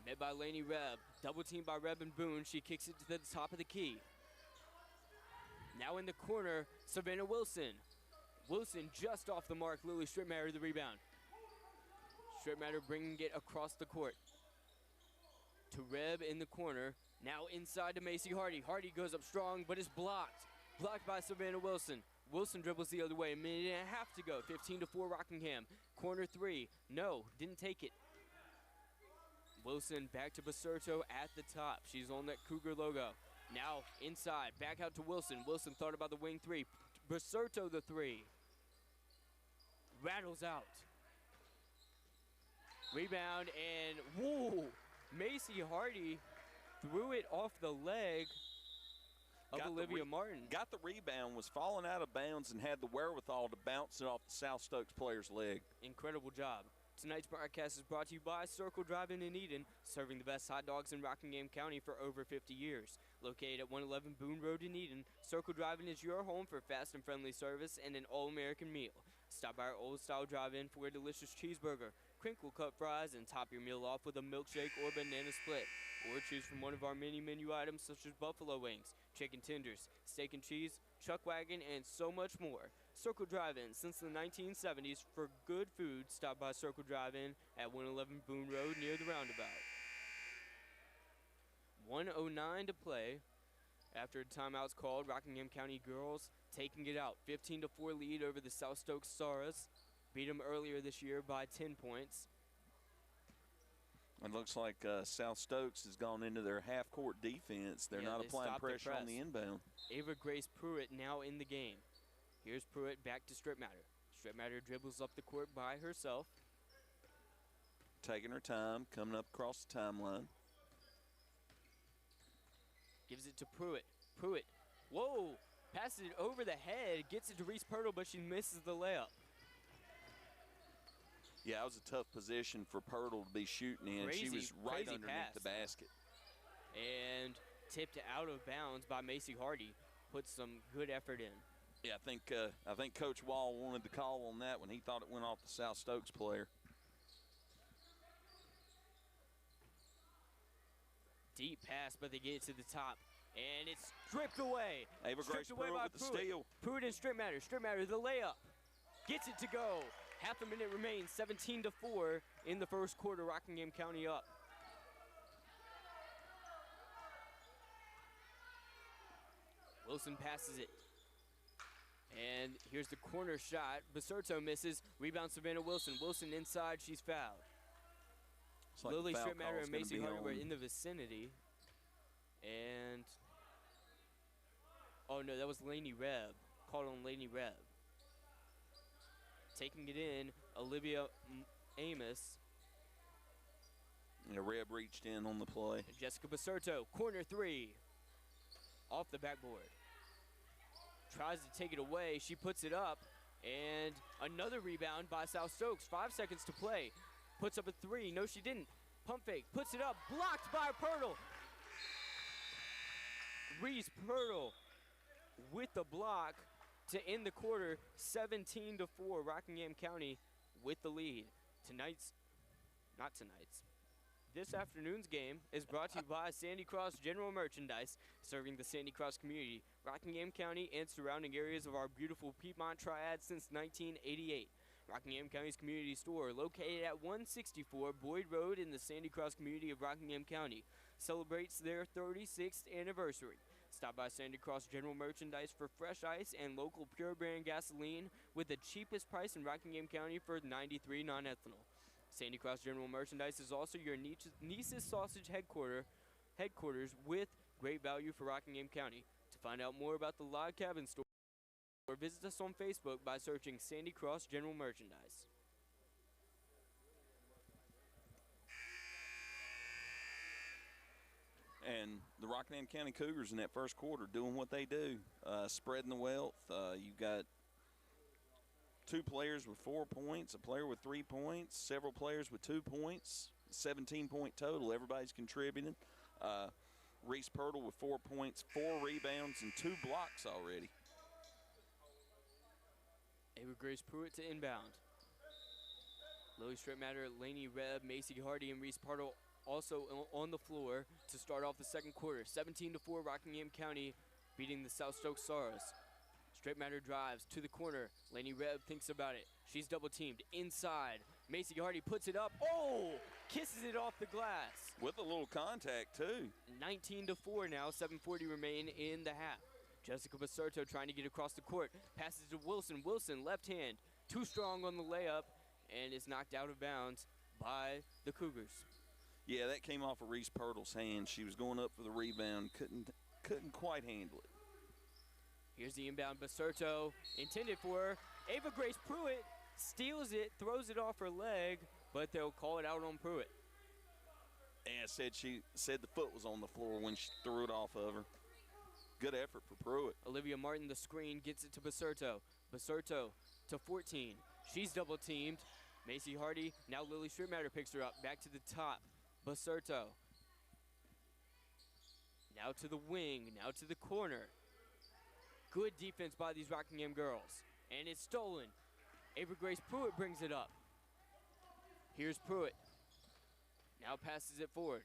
Met by Lainey Rebb. Double teamed by Rebb and Boone. She kicks it to the top of the key. Now in the corner, Savannah Wilson. Wilson just off the mark. Lily Stripmatter the rebound. Stripmatter bringing it across the court. To Rebb in the corner. Now inside to Macy Hardy. Hardy goes up strong, but is blocked. Blocked by Savannah Wilson. Wilson dribbles the other way. A minute and a half to go. 15-4 Rockingham. Corner 3. No, didn't take it. Wilson back to Baserto at the top. She's on that Cougar logo. Now inside, back out to Wilson. Wilson thought about the wing 3. Baserto the 3. Rattles out. Rebound and whoa! Macy Hardy threw it off the leg of Olivia Martin. Got the rebound, was falling out of bounds, and had the wherewithal to bounce it off the South Stokes player's leg. Incredible job. Tonight's broadcast is brought to you by Circle Drive-In in Eden, serving the best hot dogs in Rockingham County for over 50 years. Located at 111 Boone Road in Eden, Circle Drive-In is your home for fast and friendly service and an all-American meal. Stop by our old-style drive-in for a delicious cheeseburger, crinkle cut fries, and top your meal off with a milkshake or banana split. Or choose from one of our many menu items such as buffalo wings, chicken tenders, steak and cheese, chuck wagon, and so much more. Circle Drive-In since the 1970s. For good food, stop by Circle Drive-In at 111 Boone Road near the roundabout. 1:09 to play. After a timeout's called, Rockingham County girls taking it out. 15-4 lead over the South Stokes Stars. Beat them earlier this year by 10 points. It looks like South Stokes has gone into their half-court defense. They're not applying pressure on the inbound. Ava Grace Pruitt now in the game. Here's Pruitt back to Stripmatter. Stripmatter dribbles up the court by herself. Taking her time, coming up across the timeline. Gives it to Pruitt. Pruitt, whoa, passes it over the head, gets it to Reese Pirtle, but she misses the layup. Yeah, it was a tough position for Pirtle to be shooting in. She was right underneath the basket. And tipped out of bounds by Macy Hardy. Put some good effort in. Yeah, I think Coach Wall wanted the call on that when he thought it went off the South Stokes player. Deep pass, but they get it to the top. And it's stripped away. Ava Grace Pruitt with the steal. Pruitt and Stripmatter. Stripmatter, the layup. Gets it to go. Half a minute remains, 17-4 in the first quarter. Rockingham County up. Wilson passes it. And here's the corner shot. Baserto misses. Rebound Savannah Wilson. Wilson inside. She's fouled. Like Lily Stripmatter and Macy Hardy were in the vicinity. And oh no, that was Lainey Rebb. Called on Lainey Rebb. Taking it in, Olivia Amos. Yeah, Rebb reached in on the play. And Jessica Baserto, corner 3. Off the backboard. Tries to take it away. She puts it up. And another rebound by South Stokes. 5 seconds to play. Puts up a 3. No, she didn't. Pump fake. Puts it up. Blocked by Pirtle. Reese Pirtle with the block to end the quarter. 17-4. Rockingham County with the lead. This afternoon's game is brought to you by Sandy Cross General Merchandise, serving the Sandy Cross community, Rockingham County, and surrounding areas of our beautiful Piedmont Triad since 1988. Rockingham County's community store, located at 164 Boyd Road in the Sandy Cross community of Rockingham County, celebrates their 36th anniversary. Stop by Sandy Cross General Merchandise for fresh ice and local pure brand gasoline with the cheapest price in Rockingham County for 93 non-ethanol. Sandy Cross General Merchandise is also your Niece's Sausage headquarters with great value for Rockingham County. To Find out more about the Log Cabin store or visit us on Facebook by searching Sandy Cross General Merchandise. And the Rockingham County Cougars in that first quarter doing what they do, spreading the wealth. You've got 2 players with 4 points, a player with 3 points, several players with 2 points, 17-point total. Everybody's contributing. Reese Pirtle with 4 points, 4 rebounds, and 2 blocks already. Ava Grace Pruitt to inbound. Lily Strittmatter, Lainey Rebb, Macy Hardy, and Reese Pirtle also on the floor to start off the second quarter. 17-4 Rockingham County beating the South Stokes Stars. Strittmatter drives to the corner. Lainey Rebb thinks about it. She's double teamed inside. Macy Hardy puts it up. Oh! Kisses it off the glass. With a little contact, too. 19-4 now. 7:40 remain in the half. Jessica Baserto trying to get across the court. Passes to Wilson. Wilson, left hand. Too strong on the layup and is knocked out of bounds by the Cougars. Yeah, that came off of Reese Pirtle's hand. She was going up for the rebound. Couldn't quite handle it. Here's the inbound. Baserto intended for her. Ava Grace Pruitt steals it, throws it off her leg, but they'll call it out on Pruitt. And she said the foot was on the floor when she threw it off of her. Good effort for Pruitt. Olivia Martin, the screen, gets it to Baserto. Baserto to 14. She's double teamed. Macy Hardy, now Lily Strittmatter picks her up. Back to the top. Baserto. Now to the wing, now to the corner. Good defense by these Rockingham girls. And it's stolen. Ava Grace Pruitt brings it up. Here's Pruitt. Now passes it forward.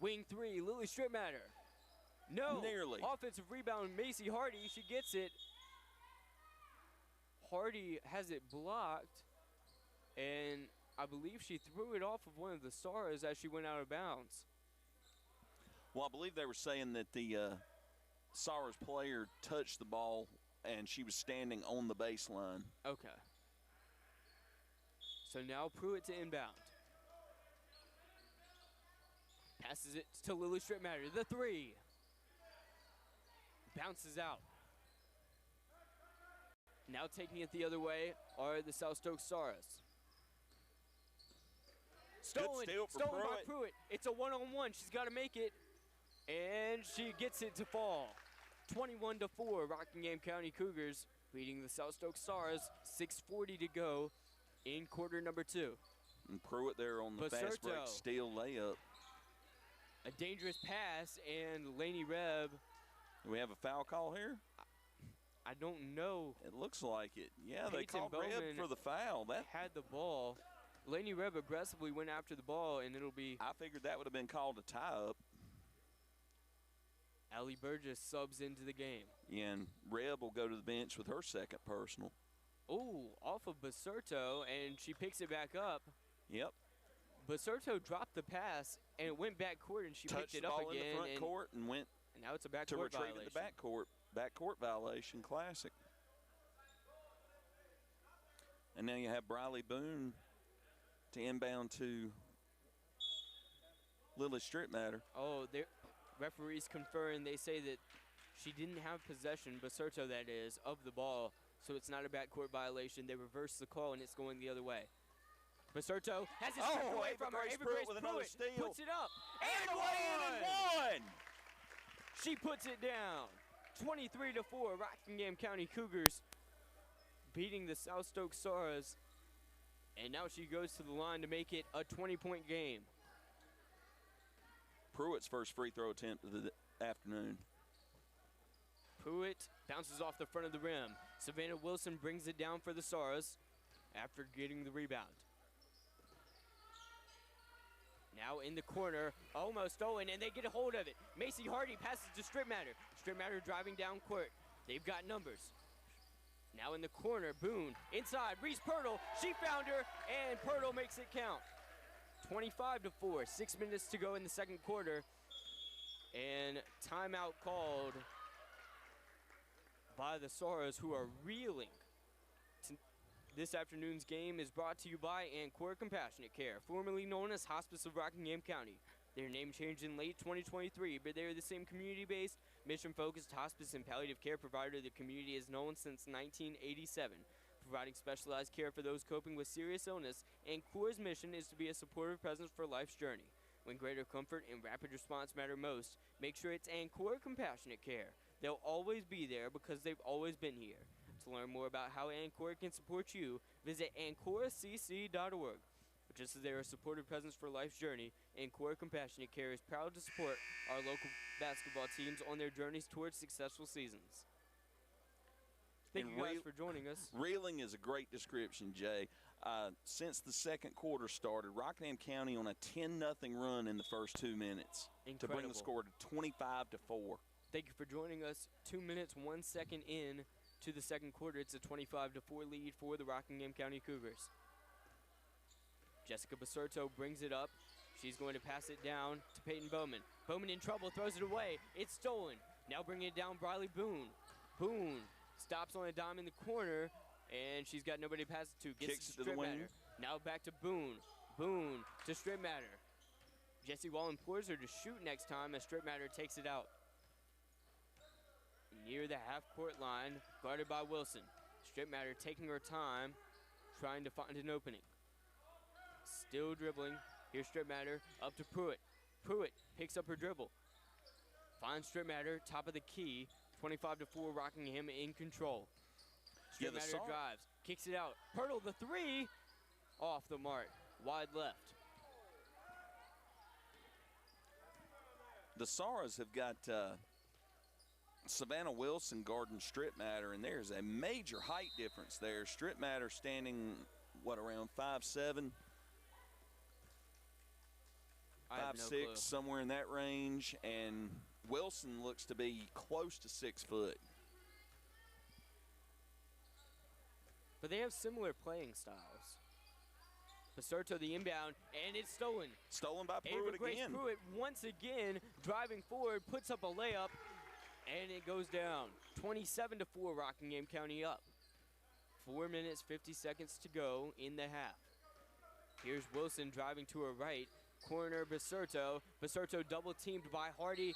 Wing 3, Lily Strittmatter. No. Nearly. Offensive rebound, Macy Hardy. She gets it. Hardy has it blocked. And I believe she threw it off of one of the Stars as she went out of bounds. Well, I believe they were saying that the Stars player touched the ball and she was standing on the baseline. Okay. So now Pruitt to inbound. Passes it to Lily Strittmatter. The 3. Bounces out. Now taking it the other way are the South Stokes Stars. Stolen by Pruitt. It's a one-on-one. She's got to make it. And she gets it to fall. 21-4, Rockingham County Cougars beating the South Stokes Stars. 6:40 to go in quarter number 2. And Pruitt there on the fast break steal layup. A dangerous pass, and Lainey Rebb. Do we have a foul call here? I don't know. It looks like it. Yeah, they Peyton called Bowman Rebb for the foul. That had the ball. Lainey Rebb aggressively went after the ball, and it'll be. I figured that would have been called a tie-up. Allie Burgess subs into the game. Yeah, and Rebb will go to the bench with her second personal. Oh, off of Baserto, and she picks it back up. Yep. Baserto dropped the pass, and it went back court, and she picked it up again. Touched the ball in the front court and went and now it's a back to court retrieve violation. the back court violation. Classic. And now you have Briley Boone to inbound to Lily Strittmatter. Oh, the referees conferring. They say that she didn't have possession, Baserto that is, of the ball, so it's not a backcourt violation. They reverse the call, and it's going the other way. Baserto has it stripped away from her. Ava Grace with another steal. Puts it up. And one! She puts it down. 23-4, Rockingham County Cougars beating the South Stokes Stars. And now she goes to the line to make it a 20-point game. Pruitt's first free throw attempt of the afternoon. Pruitt bounces off the front of the rim. Savannah Wilson brings it down for the Stars after getting the rebound. Now in the corner, almost stolen, and they get a hold of it. Macy Hardy passes to Strittmatter. Strittmatter driving down court. They've got numbers. Now in the corner, Boone inside. Reese Pirtle, she found her, and Pirtle makes it count. 25-4, 6 minutes to go in the second quarter, and timeout called by the Stars, who are reeling. This afternoon's game is brought to you by Ancora Compassionate Care, formerly known as Hospice of Rockingham County. Their name changed in late 2023, but they are the same community-based, mission-focused hospice and palliative care provider the community has known since 1987. Providing specialized care for those coping with serious illness, Ancor's mission is to be a supportive presence for life's journey. When greater comfort and rapid response matter most, make sure it's Ancor Compassionate Care. They'll always be there because they've always been here. To learn more about how Ancor can support you, visit ancorcc.org. Just as they are a supportive presence for life's journey, Ancor Compassionate Care is proud to support our local basketball teams on their journeys towards successful seasons. Thank you guys for joining us. Reeling is a great description, Jay. Since the second quarter started, Rockingham County on a 10-0 run in the first 2 minutes. Incredible. To bring the score to 25-4. Thank you for joining us. 2 minutes, 1 second in to the second quarter. It's a 25-4 lead for the Rockingham County Cougars. Jessica Basurto brings it up. She's going to pass it down to Peyton Bowman. Bowman in trouble, throws it away. It's stolen. Now bringing it down, Briley Boone. Boone stops on a dime in the corner, and she's got nobody to pass it to. Gets Kicks it to the wing. Now back to Boone. Boone to Stripmatter. Jesse Wall implores her to shoot next time as Stripmatter takes it out. Near the half-court line, guarded by Wilson. Stripmatter taking her time, trying to find an opening. Still dribbling. Here's Stripmatter up to Pruitt. Pruitt picks up her dribble. Finds Stripmatter, top of the key. 25-4, Rockingham in control. Stripmatter drives, kicks it out. Pirtle the three, off the mark, wide left. The Saras have got Savannah Wilson guarding Stripmatter, and there's a major height difference there. Stripmatter standing, around 5'7", 5'6", somewhere in that range, and Wilson looks to be close to 6 foot. But they have similar playing styles. Basurto the inbound, and it's stolen. Stolen by Pruitt again. Pruitt once again driving forward, puts up a layup, and it goes down. 27-4, Rockingham County up. 4 minutes, 50 seconds to go in the half. Here's Wilson driving to her right. Corner Basurto. Basurto double teamed by Hardy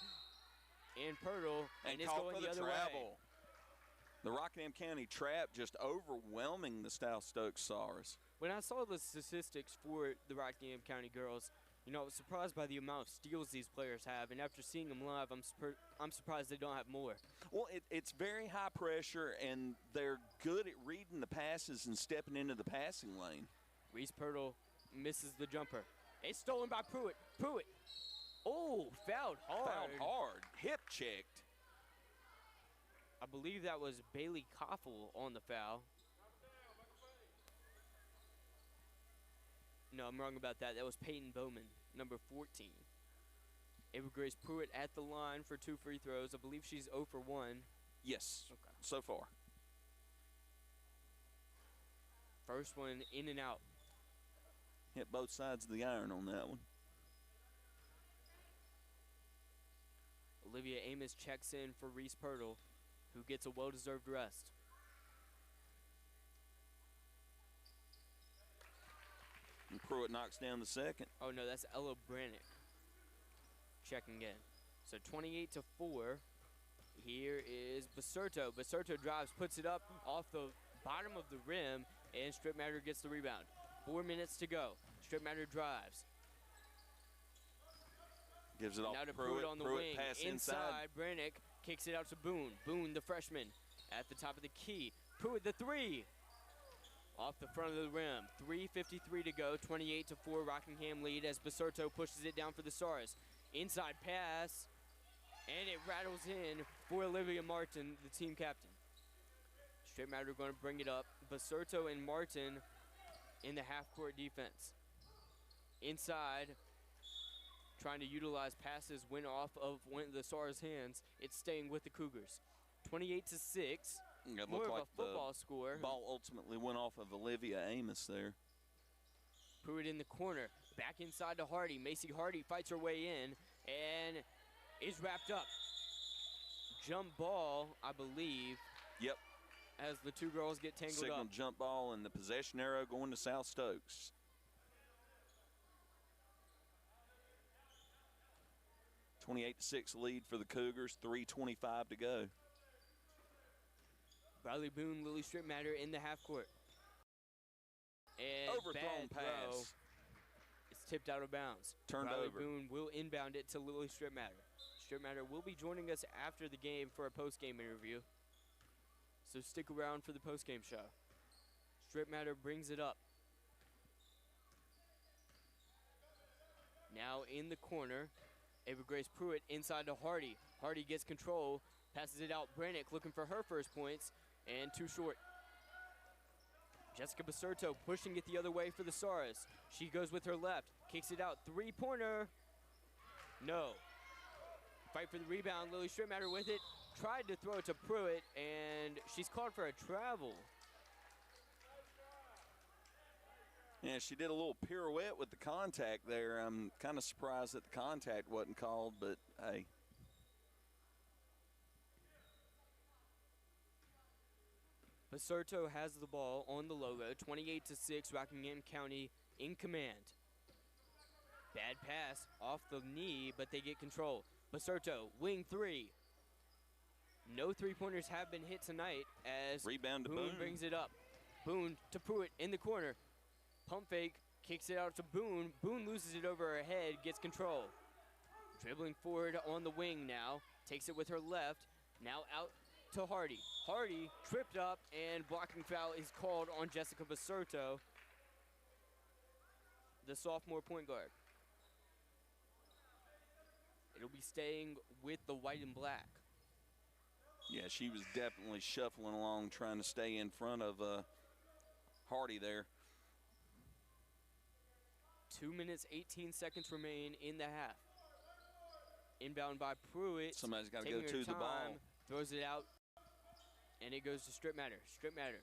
and Pirtle, and it's going the other way. The Rockingham County trap just overwhelming the South Stokes Saras. When I saw the statistics for the Rockingham County girls, I was surprised by the amount of steals these players have, and after seeing them live, I'm surprised they don't have more. Well, it's very high pressure, and they're good at reading the passes and stepping into the passing lane. Reese Pirtle misses the jumper. It's stolen by Pruitt. Pruitt. Oh, fouled hard. Fouled hard. Hip checked. I believe that was Bailey Koffel on the foul. No, I'm wrong about that. That was Peyton Bowman, number 14. Ava Grace Pruitt at the line for 2 free throws. I believe she's 0 for 1. Yes, okay. So far. First one in and out. Hit both sides of the iron on that one. Olivia Amos checks in for Reese Pirtle, who gets a well-deserved rest. And Pruitt knocks down the second. Oh, no, that's Ella Brannick checking in. So 28-4. Here is Basurto. Basurto drives, puts it up off the bottom of the rim, and Stripmatter gets the rebound. 4 minutes to go. Stripmatter drives. Gives it off now to Pruitt on the Pruitt wing. pass Inside, Brannick kicks it out to Boone. Boone, the freshman, at the top of the key. Pruitt, the three. Off the front of the rim. 3:53 to go. 28-4 Rockingham lead as Basurto pushes it down for the Stars. Inside pass, and it rattles in for Olivia Martin, the team captain. Stripmatter going to bring it up. Basurto and Martin in the half-court defense. Inside, trying to utilize passes went off of one of the Stars' hands. It's staying with the Cougars. 28-6. More of a football score. Ball ultimately went off of Olivia Amos there. Pruitt in the corner. Back inside to Hardy. Macy Hardy fights her way in and is wrapped up. Jump ball, I believe. Yep. As the two girls get tangled Signal up. Jump ball and the possession arrow going to South Stokes. 28-6 lead for the Cougars, 3:25 to go. Bradley Boone, Lily Strittmatter in the half court. And Overthrown bad throw. pass. It's tipped out of bounds. Turned Bradley over. Boone will inbound it to Lily Strittmatter. Strittmatter will be joining us after the game for a post-game interview. So stick around for the post-game show. Strittmatter brings it up. Now in the corner, Ava Grace Pruitt inside to Hardy. Hardy gets control, passes it out. Brannick looking for her first points, and too short. Jessica Basurto pushing it the other way for the Stars. She goes with her left, kicks it out. Three-pointer. No. Fight for the rebound. Lily Strittmatter with it. Tried to throw it to Pruitt, and she's called for a travel. Yeah, she did a little pirouette with the contact there. I'm kind of surprised that the contact wasn't called, but hey. Basurto has the ball on the logo. 28-6, Rockingham County in command. Bad pass off the knee, but they get control. Basurto, wing three. No three-pointers have been hit tonight as Rebound to Boone Boone. brings it up. Boone to Pruitt in the corner. Pump fake, kicks it out to Boone. Boone loses it over her head, gets control. Dribbling forward on the wing now. Takes it with her left. Now out to Hardy. Hardy tripped up, and blocking foul is called on Jessica Basurto, the sophomore point guard. It'll be staying with the white and black. Yeah, she was definitely shuffling along, trying to stay in front of Hardy there. 2 minutes, 18 seconds remain in the half. Inbound by Pruitt. Somebody's got to taking go her to the time, ball. Throws it out, and it goes to Strittmatter. Strittmatter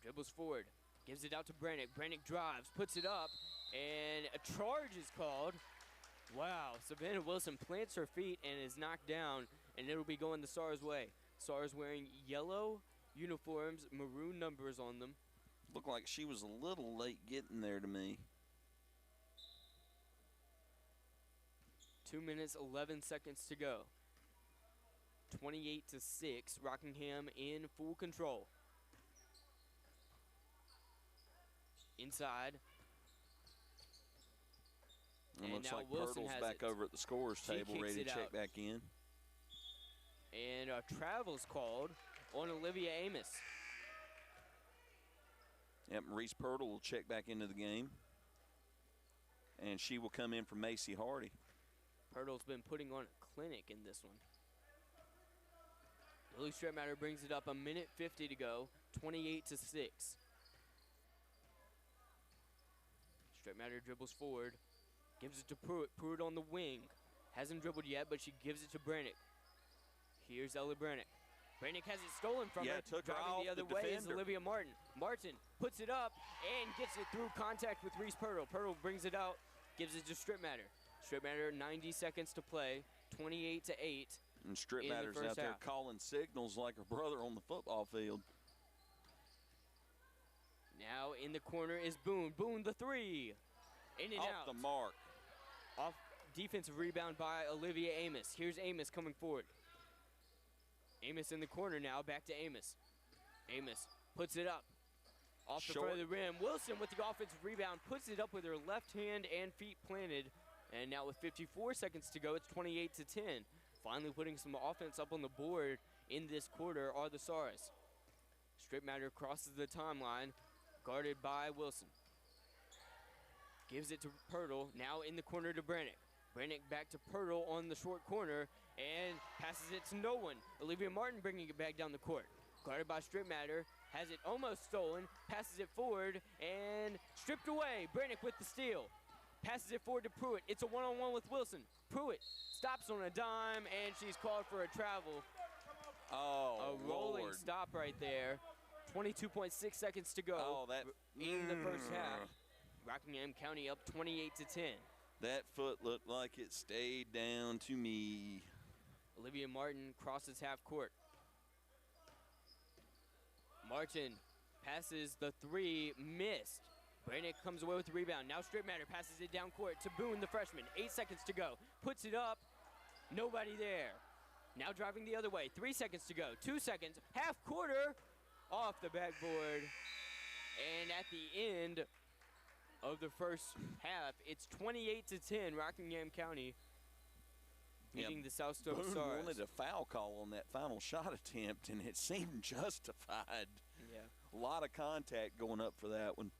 dribbles forward, gives it out to Brannick. Brannick drives, puts it up, and a charge is called. Wow, Savannah Wilson plants her feet and is knocked down, and it'll be going the Stars' way. Stars wearing yellow uniforms, maroon numbers on them. Looked like she was a little late getting there to me. 2 minutes, 11 seconds to go. 28-6, Rockingham in full control. Inside. It And looks now like Wilson Pirtle's has back it. over at the scorer's She table, kicks ready it to check out. back in. And a travel's called on Olivia Amos. Yep, Maurice Pirtle will check back into the game. And she will come in for Macy Hardy. Pirtle's been putting on a clinic in this one. Lily Strittmatter brings it up, 1:50 to go, 28-6. Strittmatter dribbles forward, gives it to Pruitt. Pruitt on the wing. Hasn't dribbled yet, but she gives it to Brannick. Here's Ella Brannick. Brannick has it stolen from her. Took her Driving off the other the way is defender. Olivia Martin. Martin puts it up and gets it through contact with Reese Pirtle. Pirtle brings it out, gives it to Strittmatter. Strittmatter, 90 seconds to play, 28-8. And Strittmatter's out there half. calling signals like her brother on the football field. Now in the corner is Boone. Boone the three. In and Off out. the mark. Off defensive rebound by Olivia Amos. Here's Amos coming forward. Amos in the corner now. Back to Amos. Amos puts it up. Off the front of the rim. Wilson with the offensive rebound. Puts it up with her left hand and feet planted. And now with 54 seconds to go, it's 28-10. Finally putting some offense up on the board in this quarter are the Stars. Strittmatter crosses the timeline, guarded by Wilson. Gives it to Pirtle, now in the corner to Brannick. Brannick back to Pirtle on the short corner and passes it to no one. Olivia Martin bringing it back down the court. Guarded by Strittmatter, has it almost stolen, passes it forward and stripped away. Brannick with the steal. Passes it forward to Pruitt. It's a one-on-one with Wilson. Pruitt stops on a dime, and she's called for a travel. Oh, A rolling Lord. stop right there. 22.6 seconds to go Oh, that in the first half. Rockingham County up 28-10. That foot looked like it stayed down to me. Olivia Martin crosses half court. Martin passes the three, missed. Brannick comes away with the rebound. Now Stripmatter passes it down court to Boone, the freshman. 8 seconds to go. Puts it up. Nobody there. Now driving the other way. 3 seconds to go. 2 seconds. Half quarter. Off the backboard. And at the end of the first half, it's 28-10, Rockingham County beating the South Stokes Boone Stars. wanted a foul call on that final shot attempt, and it seemed justified. Yeah. A lot of contact going up for that one.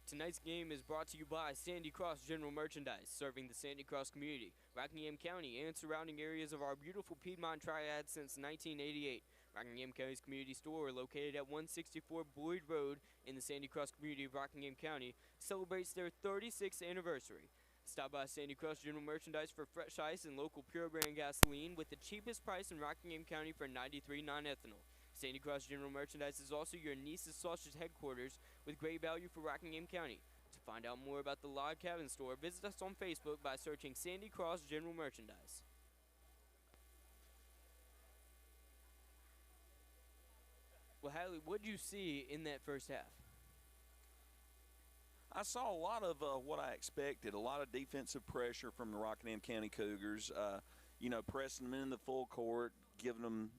Tonight's game is brought to you by Sandy Cross General Merchandise, serving the Sandy Cross community, Rockingham County, and surrounding areas of our beautiful Piedmont Triad since 1988. Rockingham County's community store, located at 164 Boyd Road in the Sandy Cross community of Rockingham County, celebrates their 36th anniversary. Stop by Sandy Cross General Merchandise for fresh ice and local pure brand gasoline with the cheapest price in Rockingham County for 93 non-ethanol. Sandy Cross General Merchandise is also your niece's sausage headquarters with great value for Rockingham County. To find out more about the Log Cabin store, visit us on Facebook by searching Sandy Cross General Merchandise. Well, Hatley, what did you see in that first half? I saw a lot of what I expected, a lot of defensive pressure from the Rockingham County Cougars, pressing them in the full court, giving them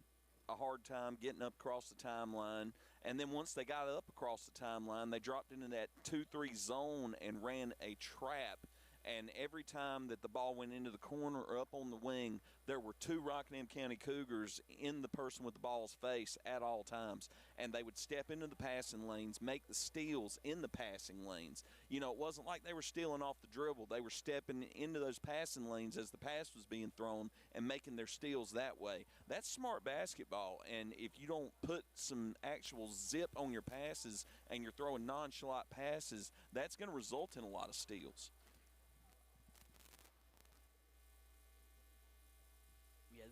a hard time getting up across the timeline. And then once they got up across the timeline, they dropped into that 2-3 zone and ran a trap. And every time that the ball went into the corner or up on the wing, there were two Rockingham County Cougars in the person with the ball's face at all times. And they would step into the passing lanes, make the steals in the passing lanes. You know, it wasn't like they were stealing off the dribble. They were stepping into those passing lanes as the pass was being thrown and making their steals that way. That's smart basketball. And if you don't put some actual zip on your passes and you're throwing nonchalant passes, that's going to result in a lot of steals.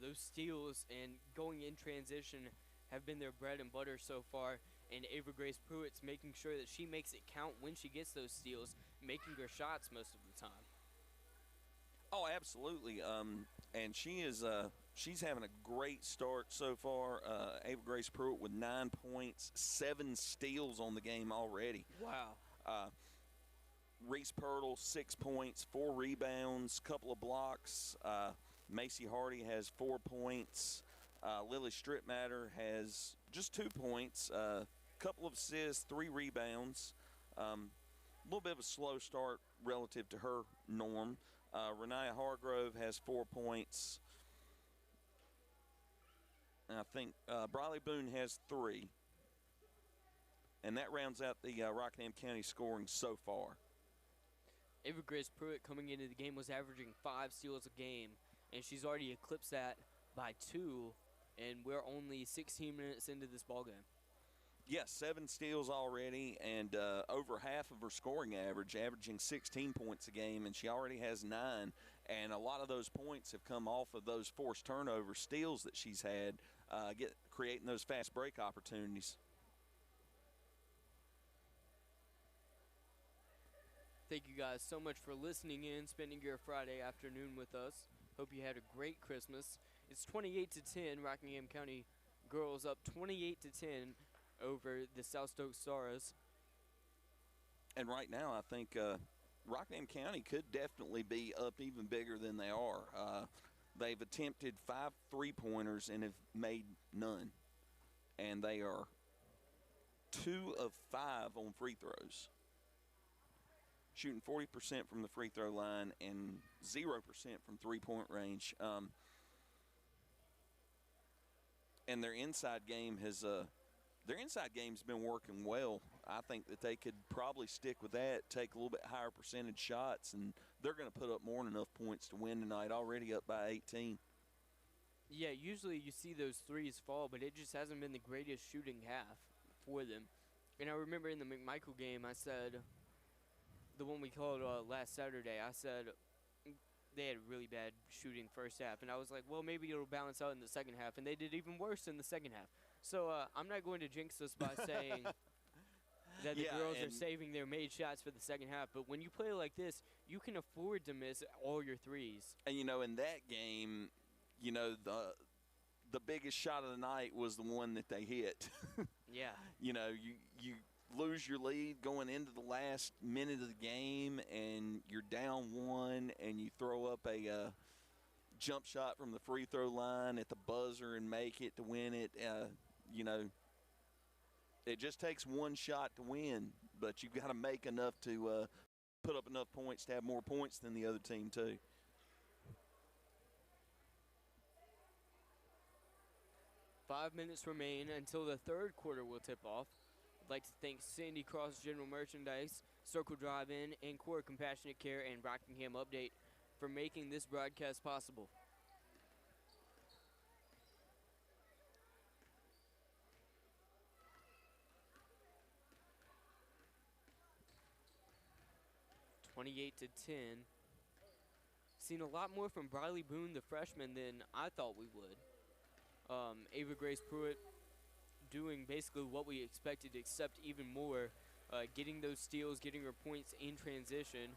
Those steals and going in transition have been their bread and butter so far, and Ava Grace Pruitt's making sure that she makes it count when she gets those steals, making her shots most of the time. Oh, absolutely. And she is she's having a great start so far. Ava Grace Pruitt with 9 points, 7 steals on the game already. Wow. Reese Pirtle, 6 points, 4 rebounds, couple of blocks. Macy Hardy has 4 points. Lily Stripmatter has just 2 points, a couple of assists, 3 rebounds. A little bit of a slow start relative to her norm. Renaya Hargrove has 4 points. And I think Briley Boone has 3. And that rounds out the Rockingham County scoring so far. Ava Grace Pruitt coming into the game was averaging 5 steals a game, and she's already eclipsed that by 2, and we're only 16 minutes into this ballgame. Yes, 7 steals already, and over half of her scoring average, averaging 16 points a game, and she already has 9. And a lot of those points have come off of those forced turnover steals that she's had, creating those fast break opportunities. Thank you guys so much for listening in, spending your Friday afternoon with us. Hope you had a great Christmas. It's 28-10, Rockingham County girls up 28-10 over the South Stokes Stars. And right now, I think Rockingham County could definitely be up even bigger than they are. They've attempted 5 3-pointers and have made none. And they are 2 of 5 on free throws. Shooting 40% from the free throw line and 0% from three-point range. And their inside game has been working well. I think that they could probably stick with that, take a little bit higher percentage shots, and they're going to put up more than enough points to win tonight, already up by 18. Yeah, usually you see those threes fall, but it just hasn't been the greatest shooting half for them. And I remember in the McMichael game, I said, the one we called last Saturday, I said they had really bad shooting first half. And I was like, well, maybe it'll balance out in the second half. And they did even worse in the second half. So I'm not going to jinx us by saying that the girls are saving their made shots for the second half. But when you play like this, you can afford to miss all your threes. And, in that game, the biggest shot of the night was the one that they hit. Yeah. You lose your lead going into the last minute of the game and you're down 1 and you throw up a jump shot from the free throw line at the buzzer and make it to win it, you know, it just takes one shot to win, but you've got to make enough to put up enough points to have more points than the other team too. Five minutes remain until the third quarter will tip off. I'd like to thank Sandy Cross General Merchandise, Circle Drive-In, and Core Compassionate Care and Rockingham Update for making this broadcast possible. (28-10). Seen a lot more from Briley Boone, the freshman, than I thought we would. Ava Grace Pruitt doing basically what we expected, except even more, getting those steals, getting her points in transition.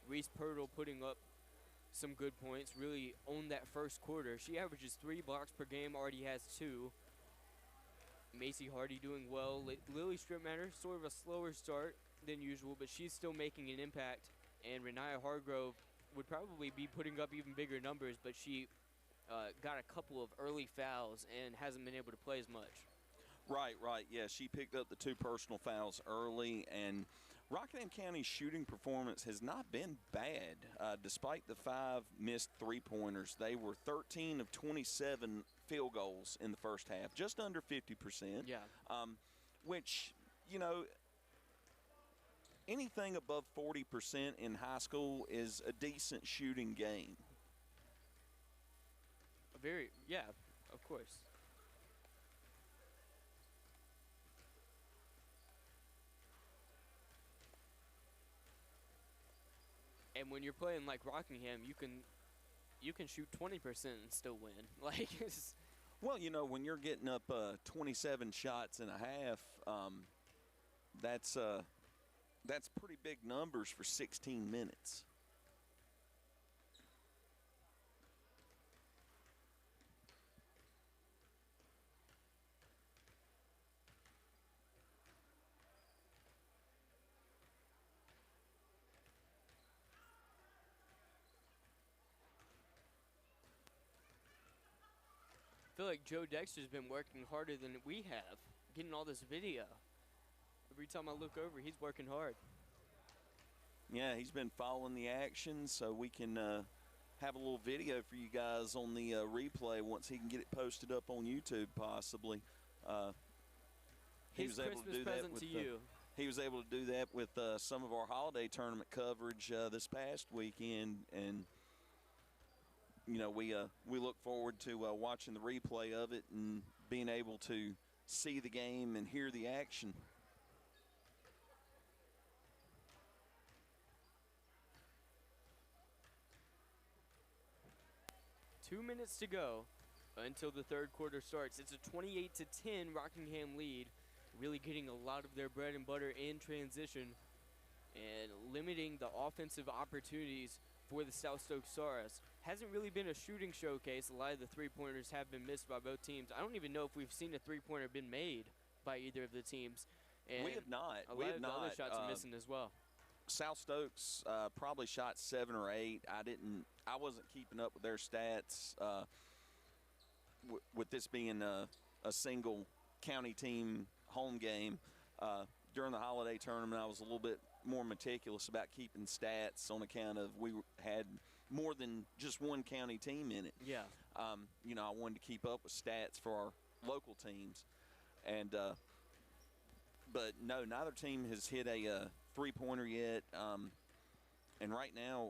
Reese Pirtle putting up some good points, really owned that first quarter. She averages 3 blocks per game, already has 2. Macy Hardy doing well. Lily Stripmatter, sort of a slower start than usual, but she's still making an impact. And Renaya Hargrove would probably be putting up even bigger numbers, but she got a couple of early fouls and hasn't been able to play as much. Right. Yeah, she picked up the 2 personal fouls early, and Rockingham County's shooting performance has not been bad. Despite the 5 missed three-pointers, they were 13 of 27 field goals in the first half, just under 50%. Yeah. Which, you know, anything above 40% in high school is a decent shooting game. Yeah, of course. And when you're playing like Rockingham, you can shoot 20% and still win. Like, well, you know, when you're getting up 27 shots and a half, that's pretty big numbers for 16 minutes. I feel like Joe Dexter's been working harder than we have, getting all this video. Every time I look over, he's working hard. Yeah, he's been following the action, so we can have a little video for you guys on the replay once he can get it posted up on YouTube, possibly. His Christmas present to you. He was able to do that with some of our holiday tournament coverage this past weekend, and you know, we look forward to watching the replay of it and being able to see the game and hear the action. Two minutes to go until the third quarter starts. It's a 28-10 Rockingham lead, really getting a lot of their bread and butter in transition and limiting the offensive opportunities for the South Stokes Stars. Hasn't really been a shooting showcase. A lot of the three-pointers have been missed by both teams. I don't even know if we've seen a three-pointer been made by either of the teams. And we have not. A lot of the other shots are missing as well. South Stokes probably shot 7 or 8. I wasn't keeping up with their stats with this being a single county team home game. During the holiday tournament, I was a little bit more meticulous about keeping stats on account of we had more than just one county team in it. Yeah. You know, I wanted to keep up with stats for our local teams. And but no, neither team has hit a three-pointer yet. And right now,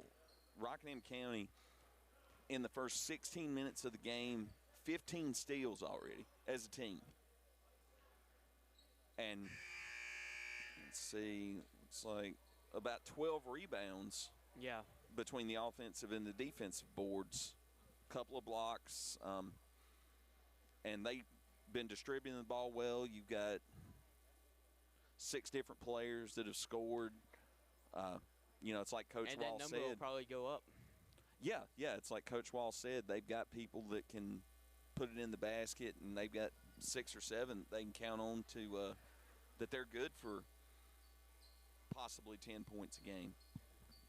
Rockingham County, in the first 16 minutes of the game, 15 steals already as a team. And let's see, it's like about 12 rebounds. Yeah. Between the offensive and the defensive boards, a couple of blocks, and they've been distributing the ball well. You've got 6 different players that have scored. You know, it's like Coach Wall said. And that number will probably go up. Yeah, it's like Coach Wall said. They've got people that can put it in the basket, and they've got 6 or 7 they can count on to that they're good for possibly 10 points a game.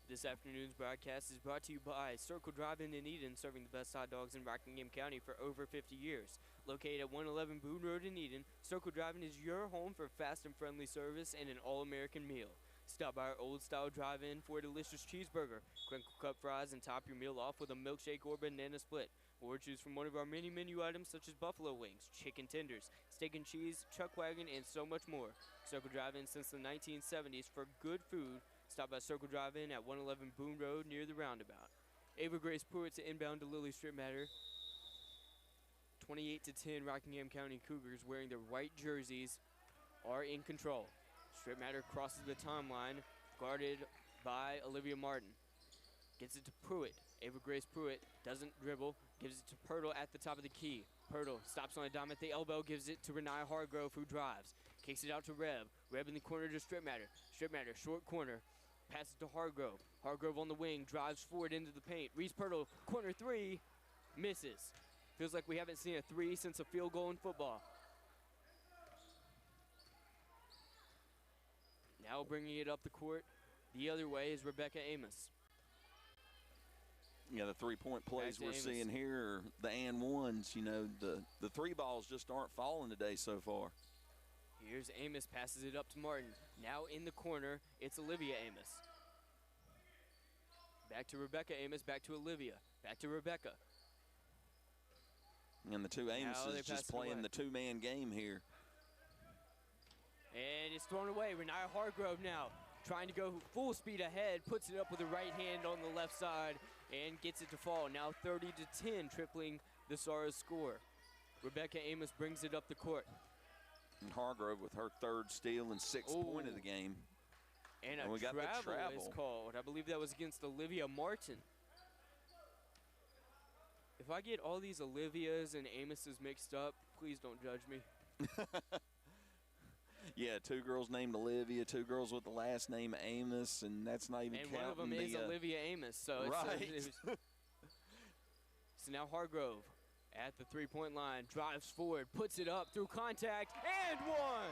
This afternoon's broadcast is brought to you by Circle Drive-In in Eden, serving the best hot dogs in Rockingham County for over 50 years. Located at 111 Boone Road in Eden, Circle Drive-In is your home for fast and friendly service and an all-American meal. Stop by our old-style drive-in for a delicious cheeseburger, crinkle cut fries, and top your meal off with a milkshake or banana split. Or choose from one of our many menu items such as buffalo wings, chicken tenders, steak and cheese, chuck wagon, and so much more. Circle Drive-In since the 1970s for good food. Stop by Circle Drive-In at 111 Boone Road near the roundabout. Ava Grace Pruitt's inbound to Lily Strip Matter. 28-10 Rockingham County Cougars wearing their white jerseys are in control. Strip Matter crosses the timeline, guarded by Olivia Martin. Gets it to Pruitt. Ava Grace Pruitt doesn't dribble, gives it to Pirtle at the top of the key. Pirtle stops on a dime at the elbow, gives it to Renaya Hargrove, who drives. Kicks it out to Reb. Reb in the corner to Strip Matter. Strip Matter, short corner. Passes to Hargrove. Hargrove on the wing, drives forward into the paint. Reese Pirtle, corner three, misses. Feels like we haven't seen a three since a field goal in football. Now bringing it up the court the other way is Rebecca Amos. Yeah, the three-point plays we're seeing here are the and ones. You know, the three balls just aren't falling today so far. Here's Amos, passes it up to Martin. Now in the corner, it's Olivia Amos. Back to Rebecca Amos, back to Olivia, back to Rebecca. And the two Amoses just playing the two-man game here. And it's thrown away. Renaya Hargrove now trying to go full speed ahead, puts it up with the right hand on the left side and gets it to fall. Now 30-10, tripling the Saras score. Rebecca Amos brings it up the court. And Hargrove with her third steal and sixth point of the game. And we got the travel is called. I believe that was against Olivia Martin. If I get all these Olivias and Amoses mixed up, please don't judge me. Yeah, two girls named Olivia, two girls with the last name Amos, and that's not even counting. And one of them is Olivia Amos. So right. So now Hargrove at the three-point line, drives forward, puts it up through contact, and one!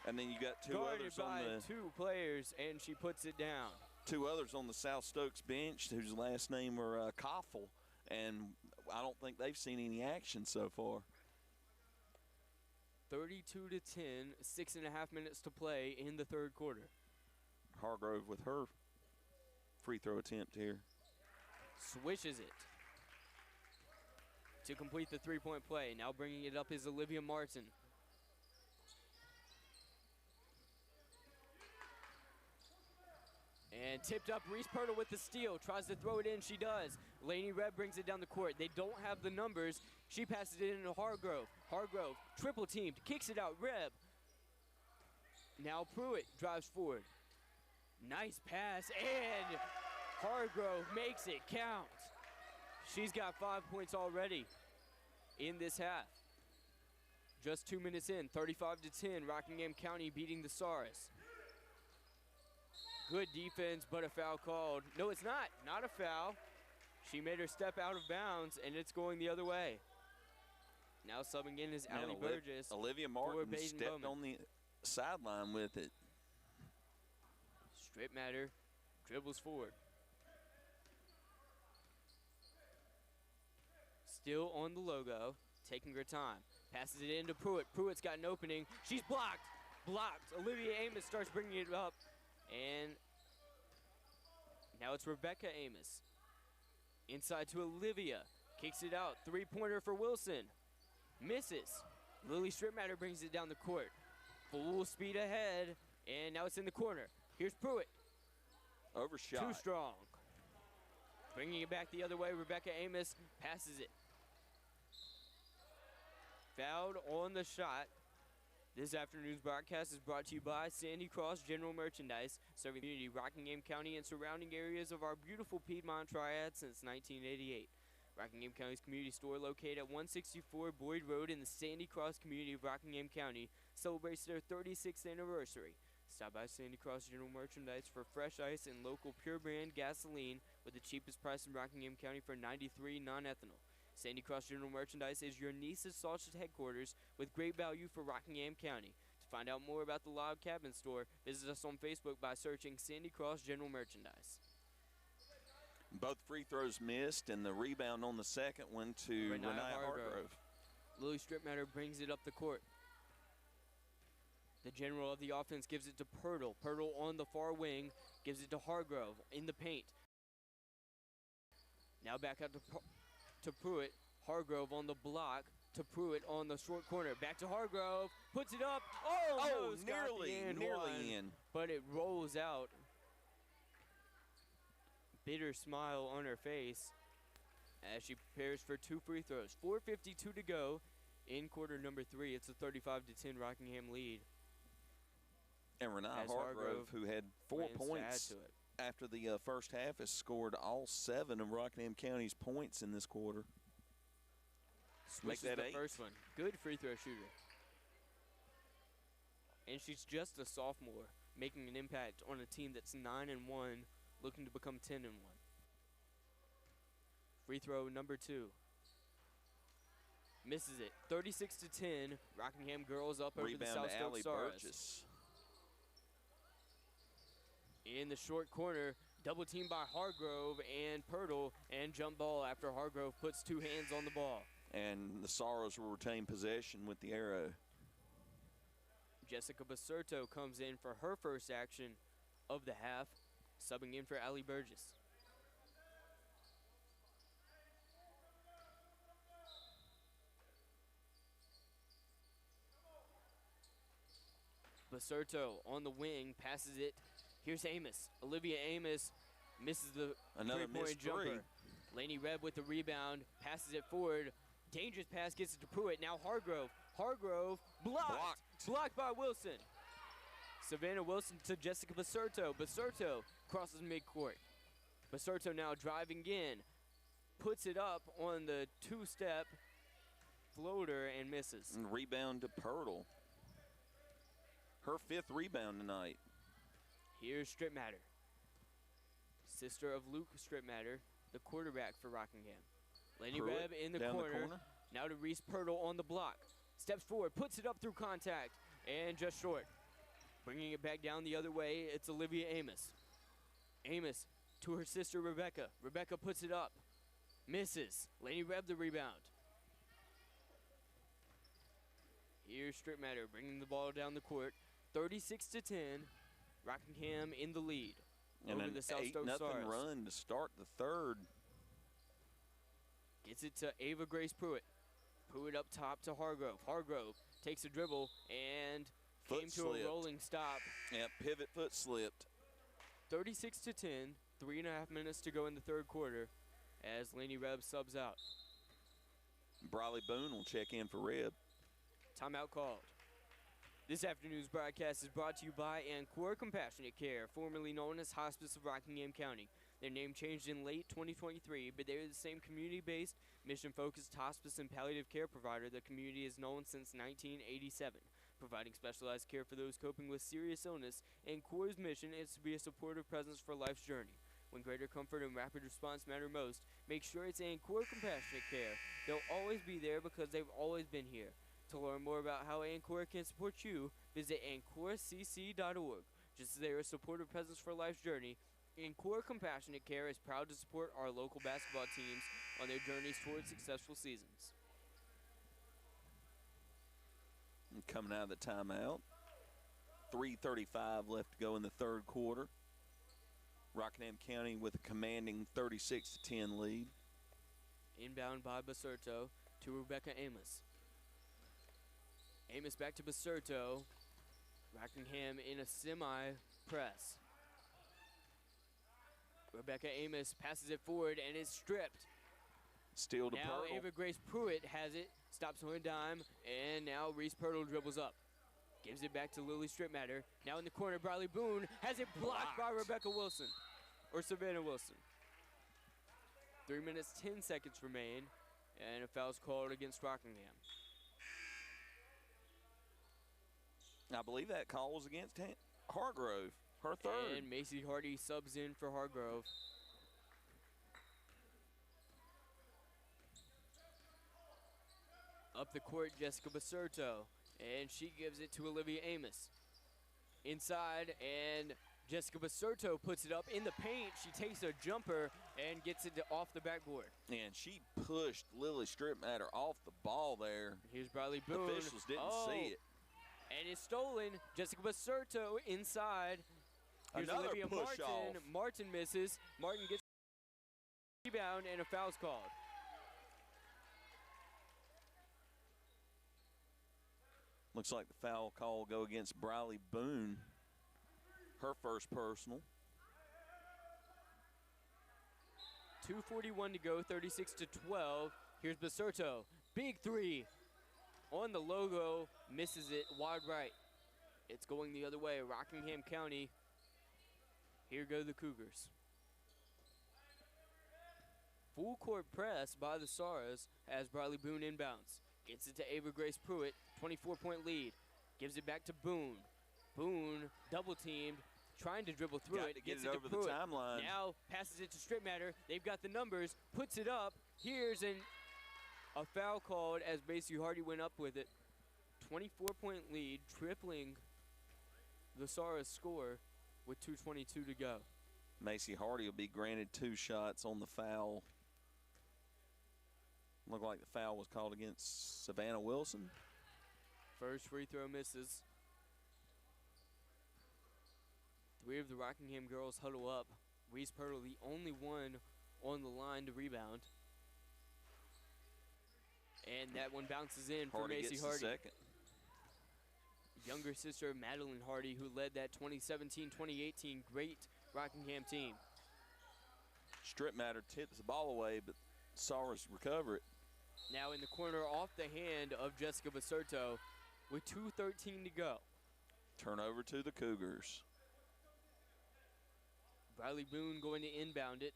And then you got two others on the two players, and she puts it down. Two others on the South Stokes bench whose last name are Koffel, and I don't think they've seen any action so far. 32-10, 6.5 minutes to play in the third quarter. Hargrove with her free throw attempt here. Swishes it to complete the three-point play. Now bringing it up is Olivia Martin. And tipped up, Reese Pirtle with the steal. Tries to throw it in, she does. Lainey Rebb brings it down the court. They don't have the numbers. She passes it into Hargrove. Hargrove, triple teamed, kicks it out, Rebb. Now Pruitt drives forward. Nice pass, and Hargrove makes it count. She's got 5 points already in this half. Just 2 minutes in, 35-10, Rockingham County beating the Saras. Good defense, but a foul called. No, it's not. Not a foul. She made her step out of bounds, and it's going the other way. Now subbing in is Allie Burgess. Olivia Martin stepped on the sideline with it. Strip Matter dribbles forward. Still on the logo, taking her time. Passes it into Pruitt. Pruitt's got an opening. She's blocked. Blocked. Olivia Amos starts bringing it up. And now it's Rebecca Amos. Inside to Olivia. Kicks it out. Three-pointer for Wilson. Misses. Lily Strip Matter brings it down the court. Full speed ahead. And now it's in the corner. Here's Pruitt. Overshot. Too strong. Bringing it back the other way. Rebecca Amos passes it. Fouled on the shot. This afternoon's broadcast is brought to you by Sandy Cross General Merchandise, serving the community, Rockingham County, and surrounding areas of our beautiful Piedmont Triad since 1988. Rockingham County's community store, located at 164 Boyd Road in the Sandy Cross community of Rockingham County, celebrates their 36th anniversary. Stop by Sandy Cross General Merchandise for fresh ice and local pure brand gasoline with the cheapest price in Rockingham County for 93 non-ethanol. Sandy Cross General Merchandise is your Niece's sausage headquarters with great value for Rockingham County. To find out more about the Log Cabin Store, visit us on Facebook by searching Sandy Cross General Merchandise. Both free throws missed, and the rebound on the second one to Renee Hargrove. Lily Stripmatter brings it up the court. The general of the offense gives it to Pirtle. Pirtle on the far wing gives it to Hargrove in the paint. Now back out to Pruitt. Hargrove on the block to Pruitt on the short corner. Back to Hargrove. Puts it up. Oh, nearly in. But it rolls out. Bitter smile on her face as she prepares for 2 free throws. 4:52 to go in quarter number 3. It's a 35-10 Rockingham lead. And Renee Hargrove, who had 4 points after the first half, has scored all 7 of Rockingham County's points in this quarter. Make that the 8. First one. Good free throw shooter. And she's just a sophomore, making an impact on a team that's 9-1, looking to become 10-1. Free throw number 2. Misses it. 36-10. Rockingham girls up over the South Stokes Stars. In the short corner, double teamed by Hargrove and Pirtle, and jump ball after Hargrove puts 2 hands on the ball. And the Sorrows will retain possession with the arrow. Jessica Basurto comes in for her first action of the half, subbing in for Allie Burgess. Basurto on the wing, passes it. Here's Amos. Olivia Amos misses the three-point jumper. Lainey Rebb with the rebound, passes it forward. Dangerous pass, gets it to Pruitt. Now Hargrove. Hargrove blocked. Blocked by Wilson. Savannah Wilson to Jessica Basurto. Basurto crosses midcourt. Basurto now driving in. Puts it up on the 2-step floater and misses. And rebound to Pirtle. Her 5th rebound tonight. Here's Stripmatter. Sister of Luke Stripmatter, the quarterback for Rockingham. Lainey Rebb in the corner. Now to Reese Pirtle on the block. Steps forward, puts it up through contact, and just short. Bringing it back down the other way, it's Olivia Amos. Amos to her sister Rebecca. Rebecca puts it up. Misses. Lainey Rebb the rebound. Here's Stripmatter bringing the ball down the court. 36-10. Rockingham in the lead. And over the South Stokes Stars. 8-0 run to start the 3rd. Gets it to Ava Grace Pruitt. Pruitt up top to Hargrove. Hargrove takes a dribble and came to a rolling stop. Yeah, pivot foot slipped. 36-10. 3.5 minutes to go in the 3rd quarter as Lainey Rebb subs out. Briley Boone will check in for Rebb. Timeout called. This afternoon's broadcast is brought to you by Encore Compassionate Care, formerly known as Hospice of Rockingham County. Their name changed in late 2023, but they're the same community-based, mission-focused hospice and palliative care provider the community has known since 1987. Providing specialized care for those coping with serious illness, Encore's mission is to be a supportive presence for life's journey. When greater comfort and rapid response matter most, make sure it's Encore Compassionate Care. They'll always be there because they've always been here. To learn more about how Encore can support you, visit EncoreCC.org. Just as they are a supportive presence for life's journey, Encore Compassionate Care is proud to support our local basketball teams on their journeys towards successful seasons. And coming out of the timeout, 3:35 left to go in the 3rd quarter. Rockingham County with a commanding 36-10 lead. Inbound by Basurto to Rebecca Amos. Amos back to Basurto. Rockingham in a semi-press. Rebecca Amos passes it forward and is stripped. Steal to now Pirtle. Ava Grace Pruitt has it, stops on a dime, and now Reese Pirtle dribbles up. Gives it back to Lily Stripmatter. Now in the corner, Briley Boone has it blocked by Rebecca Wilson, or Savannah Wilson. 3 minutes, 10 seconds remain, and a foul's called against Rockingham. I believe that call was against Hargrove, her 3rd. And Macy Hardy subs in for Hargrove. Up the court, Jessica Basurto And she gives it to Olivia Amos. Inside, and Jessica Basurto puts it up in the paint. She takes a jumper and gets it off the backboard. And she pushed Lily Stripmatter off the ball there. Here's Bradley Boone. The officials didn't see it. And it's stolen. Jessica Basurto inside. Here's Another Olivia push Martin. off. Martin misses. Martin gets a rebound, and a foul's called. Looks like the foul call will go against Briley Boone. Her first personal. 2:41 to go, 36-12. Here's Basurto. Big three on the logo. Misses it wide right. It's going the other way. Rockingham County. Here go the Cougars. Full court press by the Saras as Briley Boone inbounds. Gets it to Ava Grace Pruitt. 24-point lead. Gives it back to Boone. Boone double teamed. Trying to dribble through Got it. to get Gets it it over to the Pruitt. timeline. Now passes it to Stripmatter. They've got the numbers. Puts it up. Here's a foul called as Macy Hardy went up with it. 24-point lead, tripling the Saras score with 2:22 to go. Macy Hardy will be granted 2 shots on the foul. Looked like the foul was called against Savannah Wilson. First free throw misses. 3 of the Rockingham girls huddle up. Reese Pirtle, the only one on the line to rebound. And that one bounces in for Hardy Macy gets Hardy. the second. Younger sister Madeline Hardy, who led that 2017-2018 great Rockingham team. Stripmatter tips the ball away, but Saras recover it. Now in the corner off the hand of Jessica Basurto with 2:13 to go. Turnover to the Cougars. Briley Boone going to inbound it.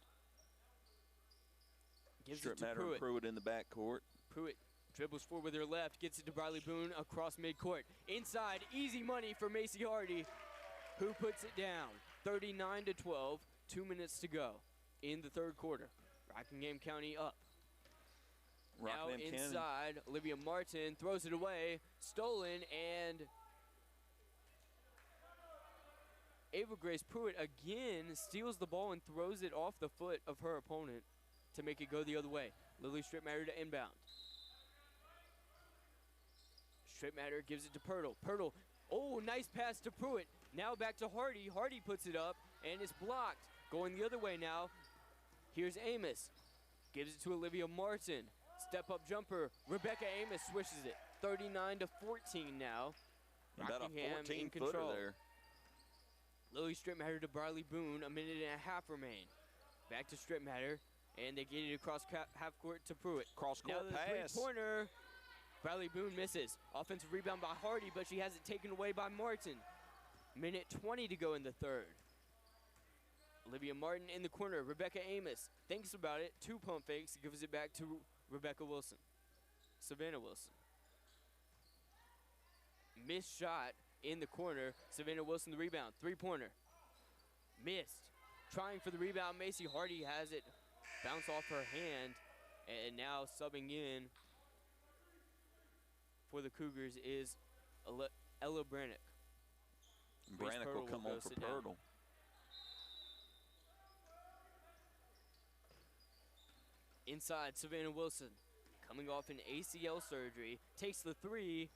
Gives it to Stripmatter and Pruitt. Pruitt in the backcourt. Pruitt dribbles forward with her left, gets it to Briley Boone across midcourt. Inside, easy money for Macy Hardy, who puts it down. 39-12, 2 minutes to go in the third quarter. Rockingham County up. Rockingham now County. inside, Olivia Martin throws it away, stolen, and Ava Grace Pruitt again steals the ball and throws it off the foot of her opponent to make it go the other way. Lily Stripmatter to inbound. Stripmatter gives it to Pirtle. Pirtle, oh, nice pass to Pruitt. Now back to Hardy. Hardy puts it up, and it's blocked. Going the other way now. Here's Amos. Gives it to Olivia Martin. Step-up jumper. Rebecca Amos swishes it. 39-14 now. About a Rockingham in 14-footer control. there. Lily Stripmatter to Briley Boone. A minute and a half remain. Back to Stripmatter, and they get it across half court to Pruitt. Cross-court now the pass. three-pointer. Briley Boone misses. Offensive rebound by Hardy, but she has it taken away by Martin. Minute 20 to go in the third. Olivia Martin in the corner. Rebecca Amos thinks about it. 2 pump fakes. Gives it back to Rebecca Wilson. Savannah Wilson. Missed shot in the corner. Savannah Wilson the rebound. 3-pointer. Missed. Trying for the rebound. Macy Hardy has it bounce off her hand. And now subbing in for the Cougars is Ella Brannick. Brannick will come on for Pirtle. Inside, Savannah Wilson, coming off an ACL surgery, takes the 3,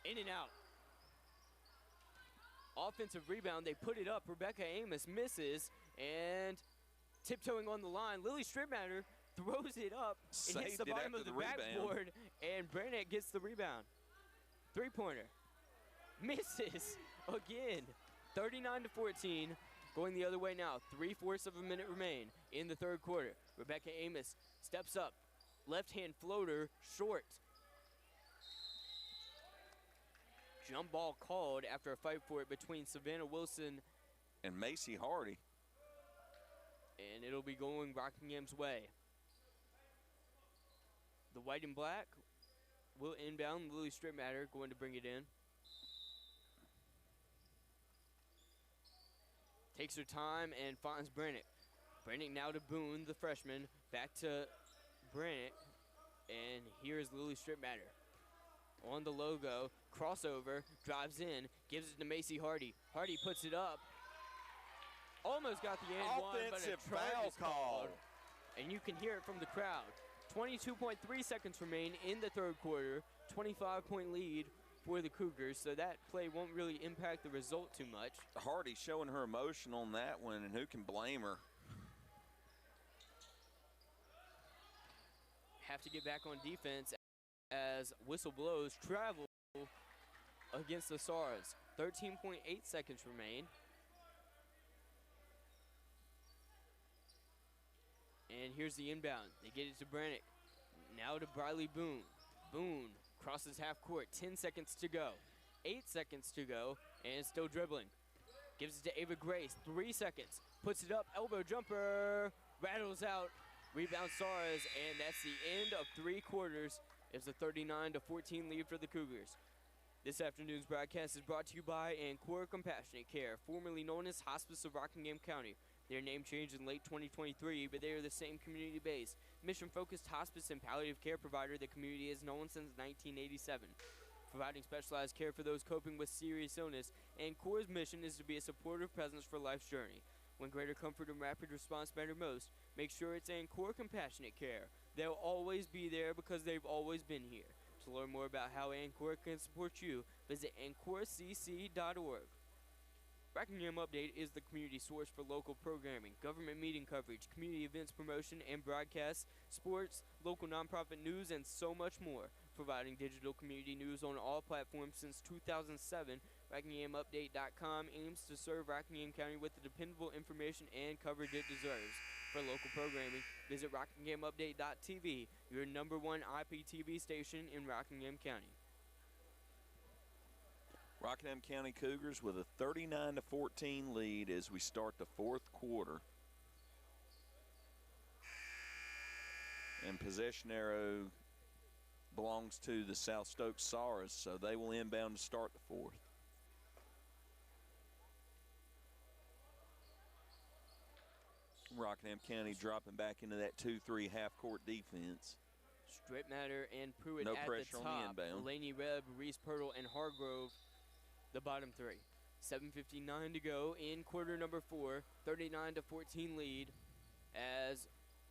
in and out. Offensive rebound, they put it up. Rebecca Amos misses, and tiptoeing on the line, Lily Stripmatter throws it up. It hits the bottom of the backboard, and Brannick gets the rebound. 3-pointer. Misses again. 39-14. Going the other way now. 3/4 of a minute remain in the third quarter. Rebecca Amos steps up. Left-hand floater, short. Jump ball called after a fight for it between Savannah Wilson and Macy Hardy. And it'll be going Rockingham's way. The white and black will inbound. Lily Stripmatter going to bring it in. Takes her time and finds Brannick. Brannick now to Boone, the freshman. Back to Brannick. And here's Lily Stripmatter. on the logo, crossover, drives in, gives it to Macy Hardy. Hardy puts it up. Almost got the and one, but a Offensive charge foul is called. call. And you can hear it from the crowd. 22.3 seconds remain in the third quarter. 25-point lead for the Cougars, so that play won't really impact the result too much. Hardy showing her emotion on that one, and who can blame her? Have to get back on defense as whistle blows, travel against the Stars. 13.8 seconds remain. And here's the inbound. They get it to Brannick. Now to Briley Boone. Boone crosses half court. 10 seconds to go. 8 seconds to go, and still dribbling. Gives it to Ava Grace. 3 seconds. Puts it up. Elbow jumper. Rattles out. Rebound Stars, and that's the end of 3 quarters. It's a 39-14 lead for the Cougars. This afternoon's broadcast is brought to you by Ancora Compassionate Care, formerly known as Hospice of Rockingham County. Their name changed in late 2023, but they are the same community-based, mission-focused hospice and palliative care provider the community has known since 1987. Providing specialized care for those coping with serious illness, Ancora's mission is to be a supportive presence for life's journey. When greater comfort and rapid response matter most, make sure it's Ancora Compassionate Care. They'll always be there because they've always been here. To learn more about how Ancora can support you, visit ancoracc.org. Rockingham Update is the community source for local programming, government meeting coverage, community events promotion and broadcasts, sports, local nonprofit news, and so much more. Providing digital community news on all platforms since 2007, RockinghamUpdate.com aims to serve Rockingham County with the dependable information and coverage it deserves. For local programming, visit RockinghamUpdate.tv, your #1 IPTV station in Rockingham County. Rockingham County Cougars with a 39-14 lead as we start the fourth quarter. And possession arrow belongs to the South Stokes Stars, so they will inbound to start the fourth. Rockingham County dropping back into that 2-3 half-court defense. Strip Matter and Pruitt No at pressure the on top. the inbound. Laney Rebb, Reese Pirtle, and Hargrove, the bottom 3. 7:59 to go in quarter number 4. 39-14 lead as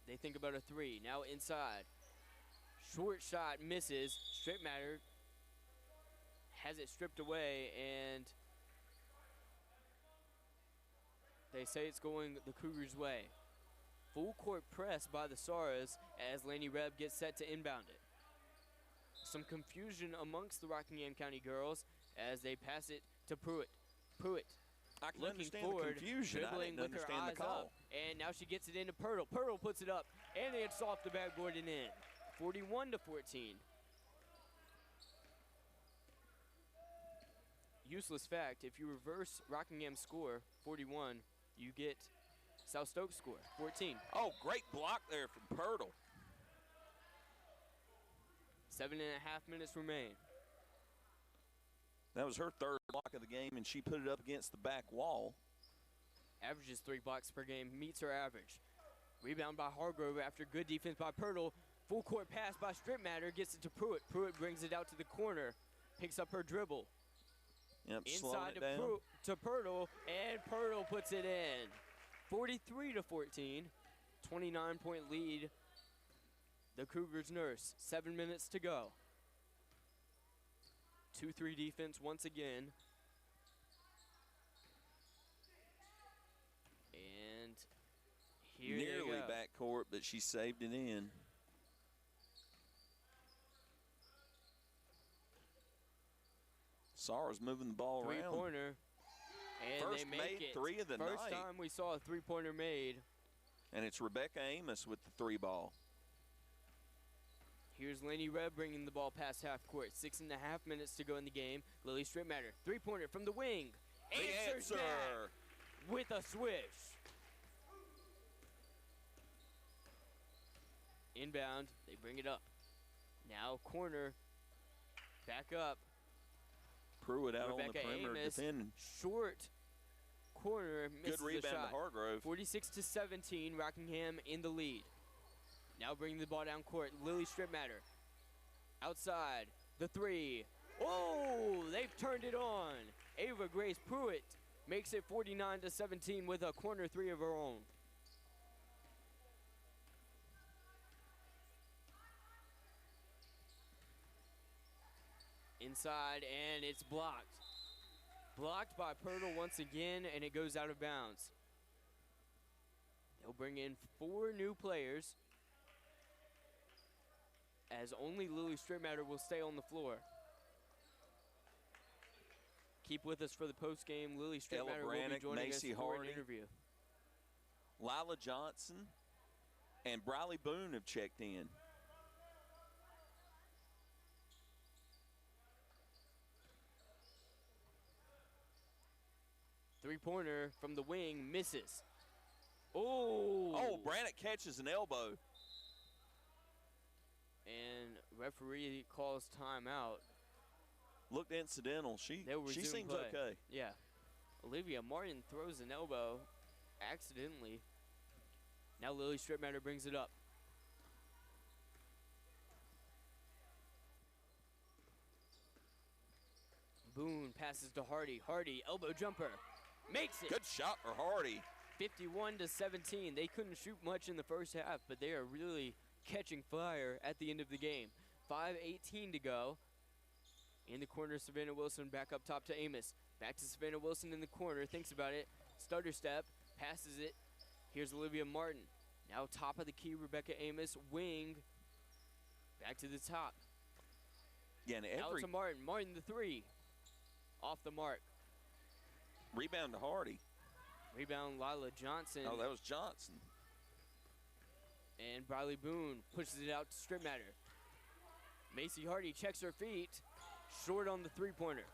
they think about a 3. Now inside. Short shot misses. Strip Matter has it stripped away, and they say it's going the Cougars' way. Full court press by the Stars as Laney Rebb gets set to inbound it. Some confusion amongst the Rockingham County girls as they pass it to Pruitt. Pruitt I can looking understand forward, the confusion. I dribbling didn't with her understand eyes the call. up, and now she gets it into Pirtle. Pirtle puts it up, and it's off the backboard and in. 41-14. Useless fact, if you reverse Rockingham's score, 41, you get South Stokes' score, 14. Oh, great block there from Pirtle. 7.5 minutes remain. That was her third block of the game, and she put it up against the back wall. Averages 3 blocks per game, meets her average. Rebound by Hargrove after good defense by Pirtle. Full court pass by Strip Matter, gets it to Pruitt. Pruitt brings it out to the corner, picks up her dribble. Yep, slowing Inside it down. to Pirtle, and Pirtle puts it in. 43-14, 29-point lead. The Cougars nurse, 7 minutes to go. 2-3 defense once again. And here Nearly they go. backcourt, but she saved it in. Sara's moving the ball around. Three-pointer. And First they make made it. 3 of the First night. time we saw a three-pointer made. And it's Rebecca Amos with the 3 ball. Here's Laney Rebb bringing the ball past half court. 6.5 minutes to go in the game. Lily Strip Matter, three-pointer from the wing. The Answers that with a swish. Inbound, they bring it up. Now corner, back up. Pruitt out on the Rebecca perimeter Amos, defending. short corner, misses Good rebound the shot. to Hargrove. 46-17, Rockingham in the lead. Now bringing the ball down court, Lily Strip Matter. Outside, The three. Oh, they've turned it on. Ava Grace Pruitt makes it 49-17 with a corner three of her own. Inside, and it's blocked. Blocked by Pirtle once again, and it goes out of bounds. They'll bring in 4 new players, as only Lily Strittmatter will stay on the floor. Keep with us for the post-game. Lily Strittmatter will be joining us for an interview. Lila Johnson and Briley Boone have checked in. Three-pointer from the wing misses. Oh, Brannock catches an elbow. And referee calls timeout. Looked incidental. She seems play. okay. Yeah. Olivia Martin throws an elbow accidentally. Now Lily Strittmatter brings it up. Boone passes to Hardy. Hardy, elbow jumper. Makes it. Good shot for Hardy. 51-17. They couldn't shoot much in the first half, but they are really catching fire at the end of the game. 5:18 to go. In the corner, Savannah Wilson back up top to Amos. Back to Savannah Wilson in the corner. Thinks about it. Stutter step. Passes it. Here's Olivia Martin. Now top of the key, Rebecca Amos. Wing. Back to the top. Yeah, and out to Martin. Martin the three. Off the mark. Rebound to Hardy. Rebound Lila Johnson. Oh, that was Johnson. And Briley Boone pushes it out to Strittmatter. Macy Hardy checks her feet. Short on the three-pointer.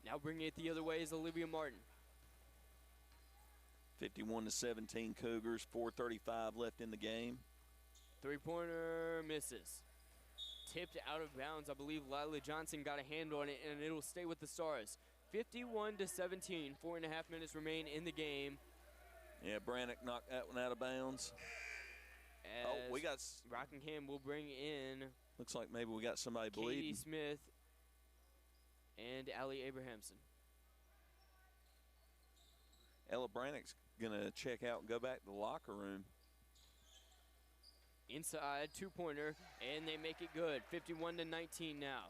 Now bringing it the other way is Olivia Martin. 51-17 Cougars, 4:35 left in the game. Three-pointer misses. Tipped out of bounds. I believe Lila Johnson got a hand on it, and it'll stay with the Stars. 51-17, 4.5 minutes remain in the game. Yeah, Brannock knocked that one out of bounds. As we got Rockingham will bring in. Looks like maybe we got somebody bleeding. Katie Smith and Allie Abrahamson. Ella Brannock's gonna check out and go back to the locker room. Inside, two-pointer, and they make it good. 51-19 now.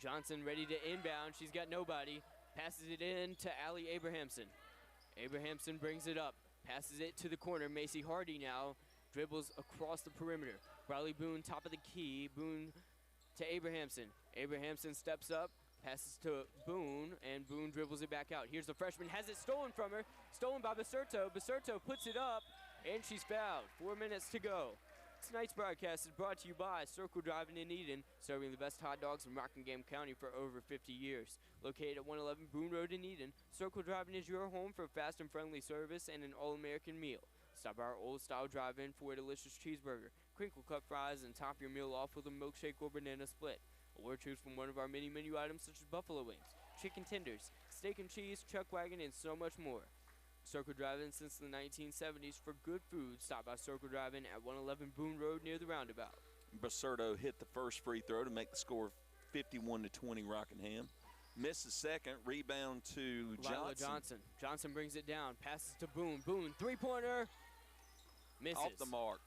Johnson ready to inbound. She's got nobody. Passes it in to Allie Abrahamson. Abrahamson brings it up. Passes it to the corner. Macy Hardy now dribbles across the perimeter. Briley Boone, top of the key. Boone to Abrahamson. Abrahamson steps up, passes to Boone, and Boone dribbles it back out. Here's the freshman, has it stolen from her. Stolen by Basurto. Basurto puts it up, and she's fouled. 4 minutes to go. Tonight's broadcast is brought to you by Circle Driving in Eden, serving the best hot dogs in Rockingham County for over 50 years. Located at 111 Boone Road in Eden, Circle Driving is your home for fast and friendly service and an all-American meal. Stop by our old-style drive-in for a delicious cheeseburger, crinkle-cut fries, and top your meal off with a milkshake or banana split. Or choose from one of our many menu items such as buffalo wings, chicken tenders, steak and cheese, chuck wagon, and so much more. Circle Drive-In since the 1970s. For good food, stop by Circle Drive-In at 111 Boone Road near the roundabout. Basurto hit the first free throw to make the score 51-20 Rockingham. Misses second, rebound to Johnson. Johnson brings it down, passes to Boone. Boone, three-pointer, misses. Off the mark.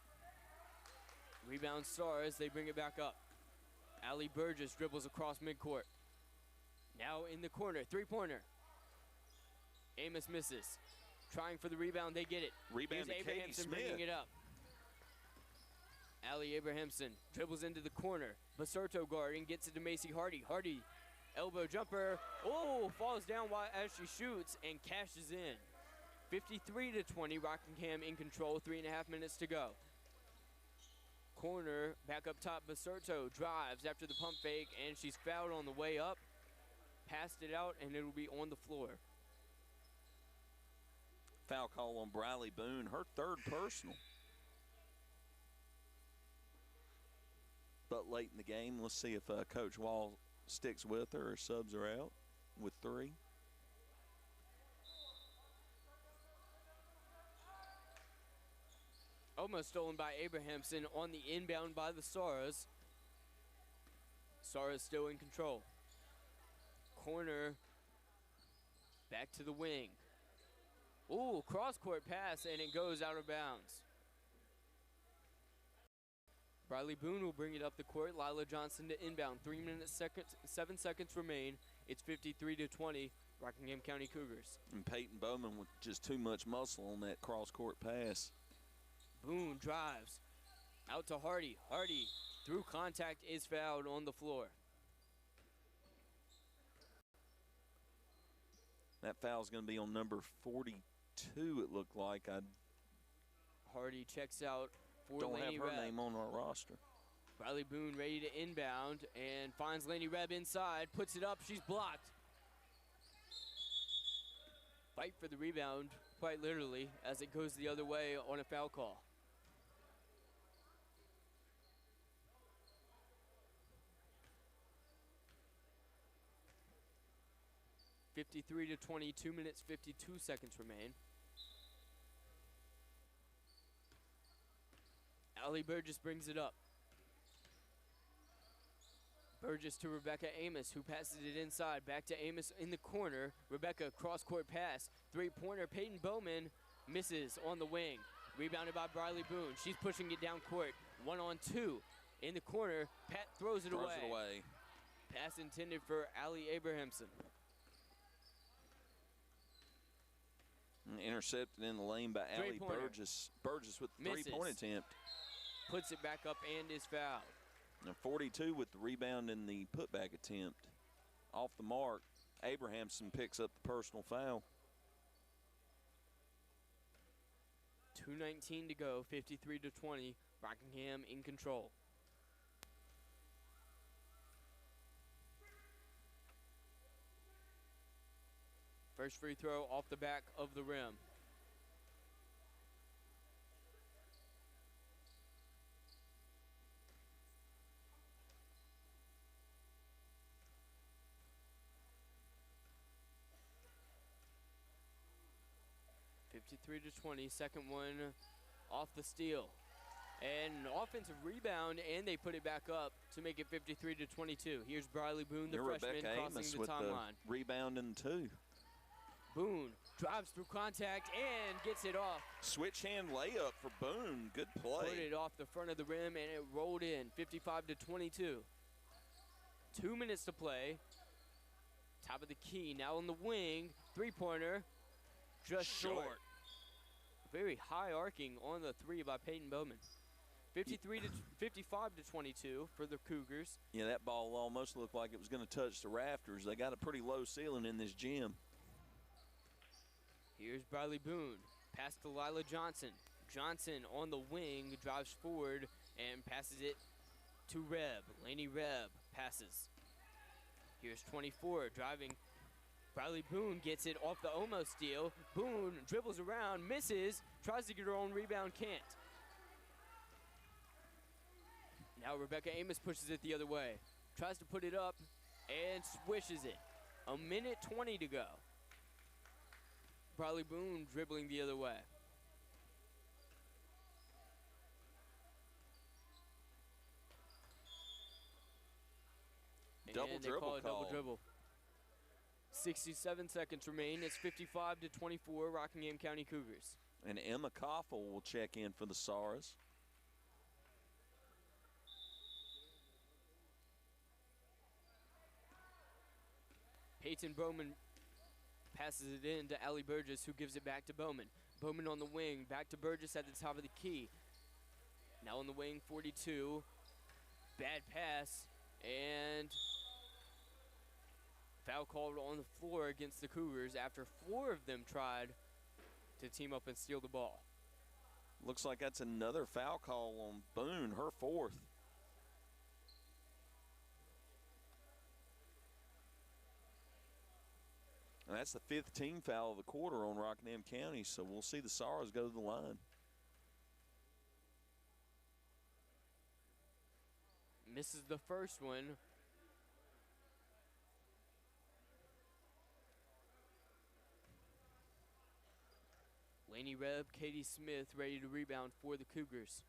Rebound Stars, they bring it back up. Allie Burgess dribbles across midcourt. Now in the corner, three-pointer. Amos misses. Trying for the rebound, they get it. Rebound Here's to Katie Abrahamson Smith. bringing it up. Allie Abrahamson dribbles into the corner. Basurto guarding, gets it to Macy Hardy. Hardy, elbow jumper. Oh, falls down as she shoots and cashes in. 53-20, Rockingham in control, 3.5 minutes to go. Corner, back up top, Basurto drives after the pump fake, and she's fouled on the way up. Passed it out, and it'll be on the floor. Foul call on Briley Boone, her third personal. But late in the game, let's see if Coach Wall sticks with her or subs her out with three. Almost stolen by Abrahamson on the inbound by the Stars. Sarah's still in control. Corner, back to the wing. Ooh, cross-court pass, and it goes out of bounds. Briley Boone will bring it up the court. Lila Johnson to inbound. 3 minutes, 7 seconds remain. It's 53-20, Rockingham County Cougars. And Peyton Bowman with just too much muscle on that cross-court pass. Boone drives out to Hardy. Hardy, through contact, is fouled on the floor. That foul's going to be on number 42, it looked like. I Hardy checks out for don't Laney have her Rebb. name on our roster. Briley Boone ready to inbound and finds Laney Rebb inside, puts it up, she's blocked. Fight for the rebound, quite literally, as it goes the other way on a foul call. (53-20), 2 minutes, 52 seconds remain. Allie Burgess brings it up. Burgess to Rebecca Amos, who passes it inside. Back to Amos in the corner. Rebecca, cross-court pass. Three-pointer, Peyton Bowman misses on the wing. Rebounded by Briley Boone. She's pushing it down court. 1-on-2 in the corner. Pat throws it away. Pass intended for Allie Abrahamson. Intercepted in the lane by Allie Burgess. Burgess with the three-point attempt. Puts it back up and is fouled. Now 42 with the rebound and the putback attempt. Off the mark, Abrahamson picks up the personal foul. 2:19 to go, 53-20, Rockingham in control. First free throw off the back of the rim. (53-20), second one off the steal. And an offensive rebound, and they put it back up to make it 53-22. Here's Briley Boone, the freshman, Rebecca crossing Amos the with timeline. the rebound and two. Boone drives through contact and gets it off. Switch hand layup for Boone. Good play. Put it off the front of the rim, and it rolled in, 55-22. 2 minutes to play. Top of the key, now on the wing. Three-pointer, just short. Very high arcing on the three by Peyton Bowman. 55-22 for the Cougars. Yeah, that ball almost looked like it was going to touch the rafters. They got a pretty low ceiling in this gym. Here's Briley Boone. Pass to Lila Johnson. Johnson on the wing, drives forward and passes it to Rebb. Laney Rebb passes. Here's 24 driving. Briley Boone gets it off the almost steal. Boone dribbles around, misses, tries to get her own rebound, can't. Now Rebecca Amos pushes it the other way. Tries to put it up and swishes it. 1:20 to go. Briley Boone dribbling the other way. Double dribble. 67 seconds remain. It's 55-24, Rockingham County Cougars. And Emma Koffel will check in for the Saras. Peyton Bowman passes it in to Allie Burgess, who gives it back to Bowman. Bowman on the wing, back to Burgess at the top of the key. Now on the wing, 42. Bad pass, and foul called on the floor against the Cougars after 4 of them tried to team up and steal the ball. Looks like that's another foul call on Boone, her 4th. And that's the 5th team foul of the quarter on Rockingham County, so we'll see the Saras go to the line. Misses the first one. Laney Rebb, Katie Smith ready to rebound for the Cougars.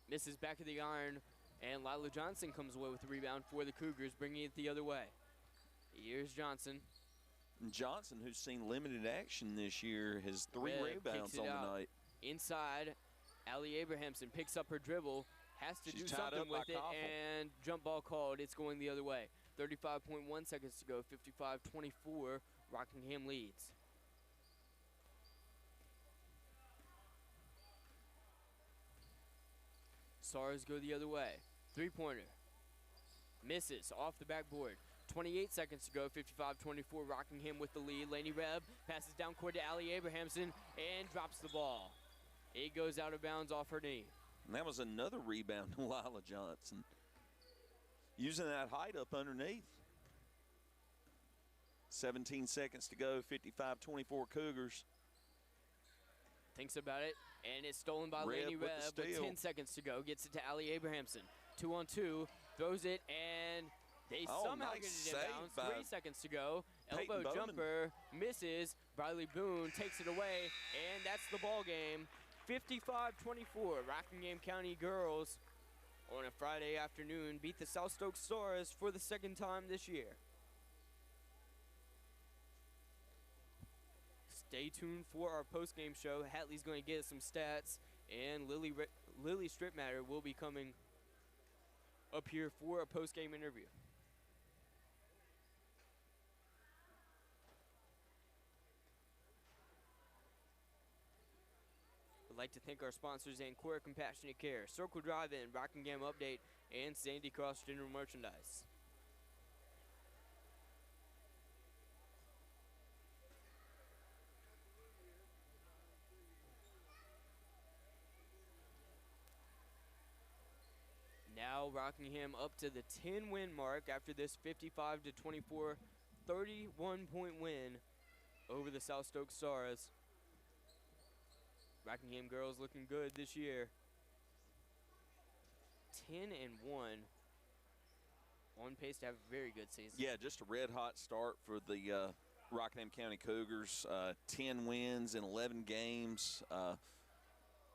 Misses back of the iron. And Lila Johnson comes away with the rebound for the Cougars, bringing it the other way. Here's Johnson. Johnson, who's seen limited action this year, has 3 Webb rebounds kicks it on out. the night. Inside, Allie Abrahamson picks up her dribble, has to She's do tied something up by with it, Koffel. and jump ball called. It's going the other way. 35.1 seconds to go, 55-24, Rockingham leads. Stars go the other way. Three-pointer. Misses off the backboard. 28 seconds to go, 55-24, Rockingham with the lead. Laney Rebb passes down court to Allie Abrahamson and drops the ball. It goes out of bounds off her knee. And that was another rebound to Lila Johnson. Using that height up underneath. 17 seconds to go, 55-24 Cougars. Thinks about it, and it's stolen by Rebb Laney with Rebb the with steal. 10 seconds to go. Gets it to Allie Abrahamson. 2-on-2, throws it, and they somehow nice get it save in bounds. by 3 seconds to go. Peyton Elbow Bowman. jumper, misses. Briley Boone takes it away, and that's the ball game. 55-24, Rockingham County girls on a Friday afternoon beat the South Stokes Stars for the second time this year. Stay tuned for our post-game show. Hatley's going to get some stats, and Lily Stripmatter will be coming up here for a post-game interview. I'd like to thank our sponsors, Ancora Compassionate Care, Circle Drive-In, Rockingham Update, and Sandy Cross General Merchandise. Now Rockingham up to the 10-win mark after this 55-24, 31-point win over the South Stokes Stars. Rockingham girls looking good this year. 10-1. On pace to have a very good season. Yeah, just a red-hot start for the Rockingham County Cougars. 10 wins in 11 games.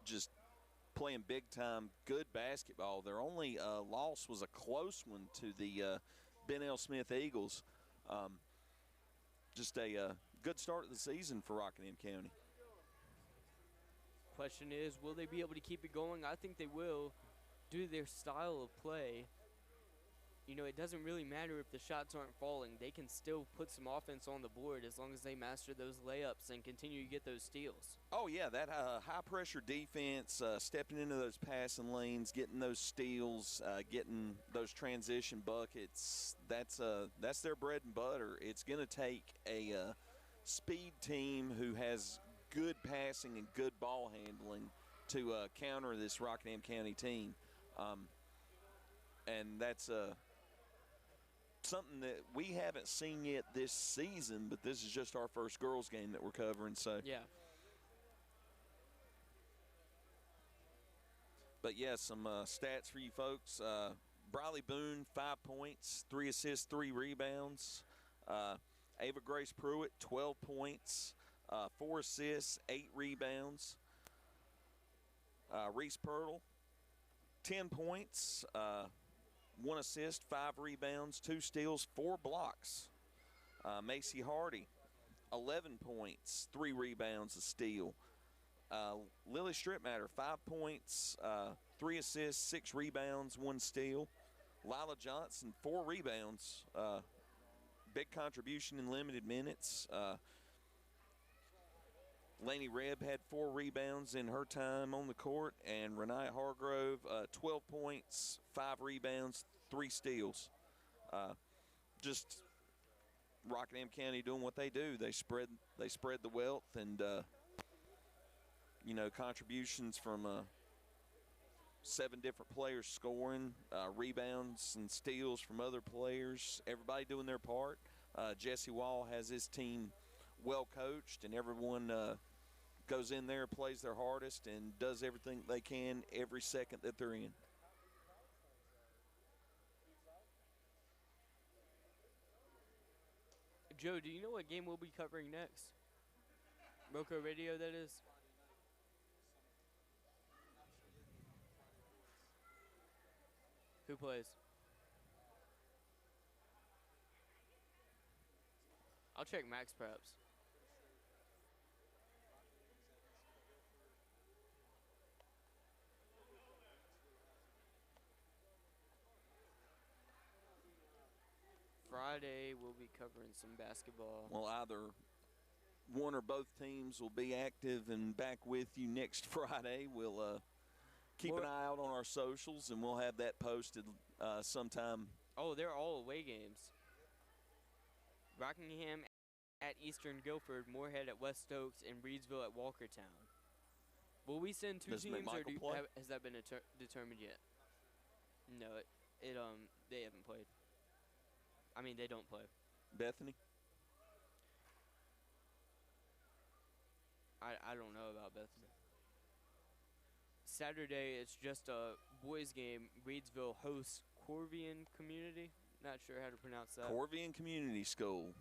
Just playing big-time, good basketball. Their only loss was a close one to the Ben L. Smith Eagles. Just a good start of the season for Rockingham County. Question is, will they be able to keep it going? I think they will, due to their style of play. You know, it doesn't really matter if the shots aren't falling. They can still put some offense on the board as long as they master those layups and continue to get those steals. Oh, yeah, that high-pressure defense, stepping into those passing lanes, getting those steals, getting those transition buckets, that's their bread and butter. It's going to take a speed team who has good passing and good ball handling to counter this Rockingham County team. And that's something that we haven't seen yet this season, but this is just our first girls game that we're covering. So Yeah. But yeah, some stats for you folks. Briley Boone, 5 points, 3 assists, 3 rebounds. Ava Grace Pruitt, 12 points, 4 assists, 8 rebounds. Reese Pirtle, 10 points, 1 assist, 5 rebounds, 2 steals, 4 blocks. Macy Hardy, 11 points, 3 rebounds, a steal. Lily Stripmatter, 5 points, 3 assists, 6 rebounds, 1 steal. Lila Johnson, 4 rebounds, big contribution in limited minutes. Laney Rebb had 4 rebounds in her time on the court, and Renee Hargrove, 12 points, 5 rebounds, 3 steals. Just Rockingham County doing what they do. They spread the wealth, and contributions from 7 different players scoring, rebounds and steals from other players. Everybody doing their part. Jesse Wall has his team well coached, and everyone goes in there, plays their hardest, and does everything they can every second that they're in. Joe, do you know what game we'll be covering next? Roco Radio, that is? Who plays? I'll check Max Preps. Friday, we'll be covering some basketball. Well, either one or both teams will be active and back with you next Friday. We'll keep an eye out on our socials, and we'll have that posted sometime. Oh, they're all away games. Rockingham at Eastern Guilford, Moorhead at West Stokes, and Reedsville at Walkertown. Will we send two Does teams, or McMichael play? has that been determined yet? No, they haven't played. I mean, they don't play. Bethany? I don't know about Bethany. Saturday, it's just a boys game. Reedsville hosts Corvian Community. Not sure how to pronounce that. Corvian Community School,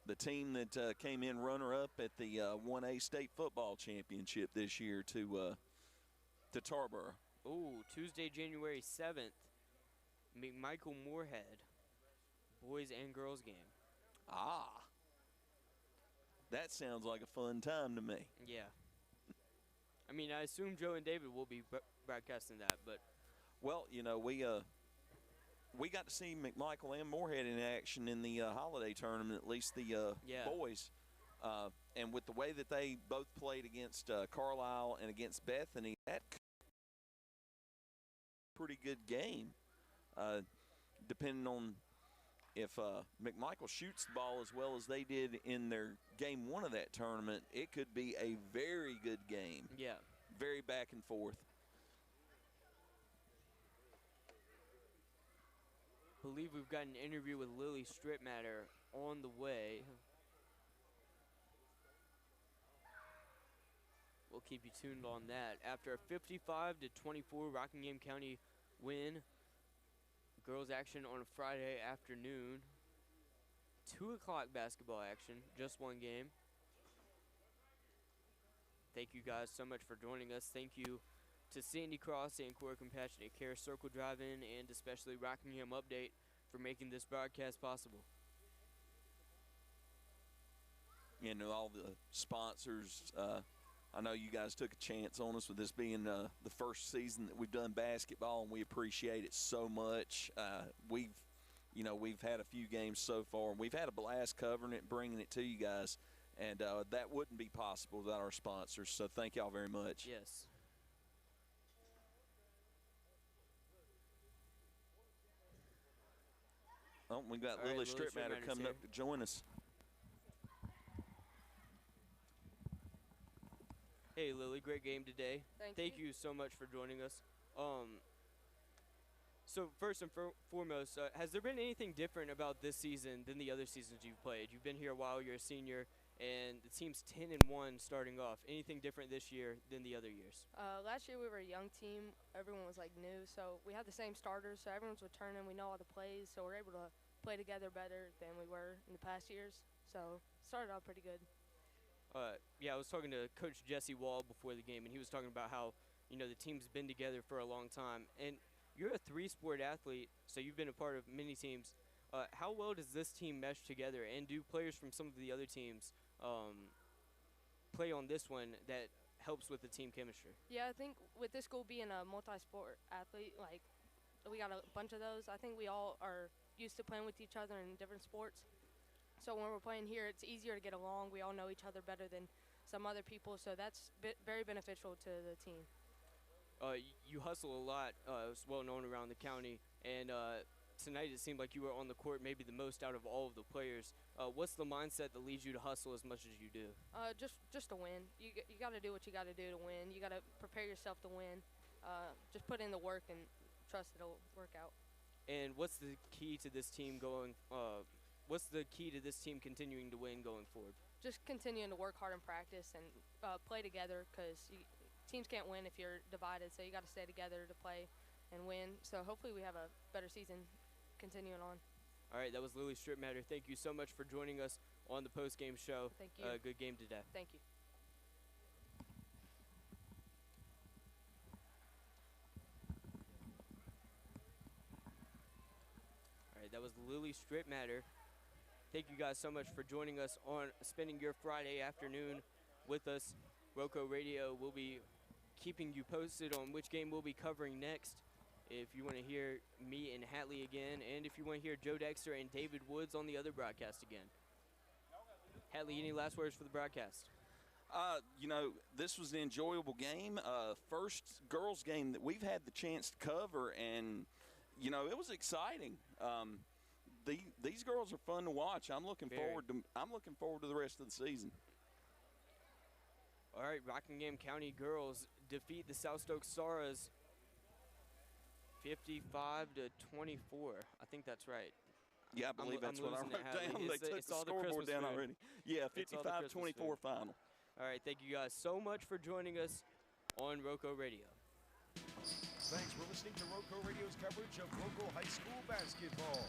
the team that came in runner-up at the 1A State Football Championship this year to Tarboro. Oh, Tuesday, January 7th, McMichael Moorhead, boys and girls game. Ah, that sounds like a fun time to me. Yeah. I mean, I assume Joe and David will be broadcasting that, but. Well, you know, we got to see McMichael and Moorhead in action in the holiday tournament, at least the boys. And with the way that they both played against Carlisle and against Bethany, that could be a pretty good game, depending on if McMichael shoots the ball as well as they did in their game one of that tournament. It could be a very good game. Yeah. Very back and forth. Believe we've got an interview with Lily Stripmatter on the way. We'll keep you tuned on that. After a 55-24 Rockingham County win, girls action on a Friday afternoon. 2 o'clock basketball action, just one game. Thank you guys so much for joining us. Thank you to Sandy Cross and Core Compassionate Care, Circle Drive-In, and especially Rockingham Update for making this broadcast possible. You know, all the sponsors, I know you guys took a chance on us with this being the first season that we've done basketball, and we appreciate it so much. We've had a few games so far, and we've had a blast covering it, bringing it to you guys, and that wouldn't be possible without our sponsors, so thank y'all very much. Yes. Oh, we got Lily Stripmatter coming up to join us. Hey, Lily, great game today. Thank you so much for joining us. So first and foremost, has there been anything different about this season than the other seasons you've played? You've been here a while, you're a senior, and the team's 10-1 starting off. Anything different this year than the other years? Last year we were a young team. Everyone was like new, so we had the same starters, so everyone's returning. We know all the plays, so we're able to play together better than we were in the past years. So started out pretty good. Yeah, I was talking to Coach Jesse Wall before the game, and he was talking about how, you know, the team's been together for a long time. And you're a 3-sport athlete, so you've been a part of many teams. How well does this team mesh together, and do players from some of the other teams play on this one that helps with the team chemistry? Yeah, I think with this school being a multi-sport athlete, like we got a bunch of those, I think we all are used to playing with each other in different sports. So when we're playing here, it's easier to get along. We all know each other better than some other people, so that's very beneficial to the team. You hustle a lot. It's well known around the county, and tonight it seemed like you were on the court maybe the most out of all of the players. What's the mindset that leads you to hustle as much as you do? Just to win. You got to do what you got to do to win. You got to prepare yourself to win. Just put in the work and trust it'll work out. And what's the key to this team What's the key to this team continuing to win going forward? Just continuing to work hard in practice and play together, because teams can't win if you're divided, so you got to stay together to play and win. So hopefully we have a better season continuing on. All right, that was Lily Stripmatter. Thank you so much for joining us on the post-game show. Thank you. Good game today. Thank you. That was Lily Strittmatter. Thank you guys so much for joining us on spending your Friday afternoon with us. Roco Radio will be keeping you posted on which game we'll be covering next. If you want to hear me and Hatley again, and if you want to hear Joe Dexter and David Woods on the other broadcast again. Hatley, any last words for the broadcast? You know, this was an enjoyable game. First girls game that we've had the chance to cover, and, you know, it was exciting. These girls are fun to watch. I'm looking forward to the rest of the season. All right, Rockingham County girls defeat the South Stokes Saras 55-24. I think that's right. Yeah, I believe that's what I wrote down. They took the all the scoreboard down food. already. Yeah, 55-24 final. All right, thank you guys so much for joining us on Roco Radio. Thanks for listening to Roco Radio's coverage of Roco High School basketball.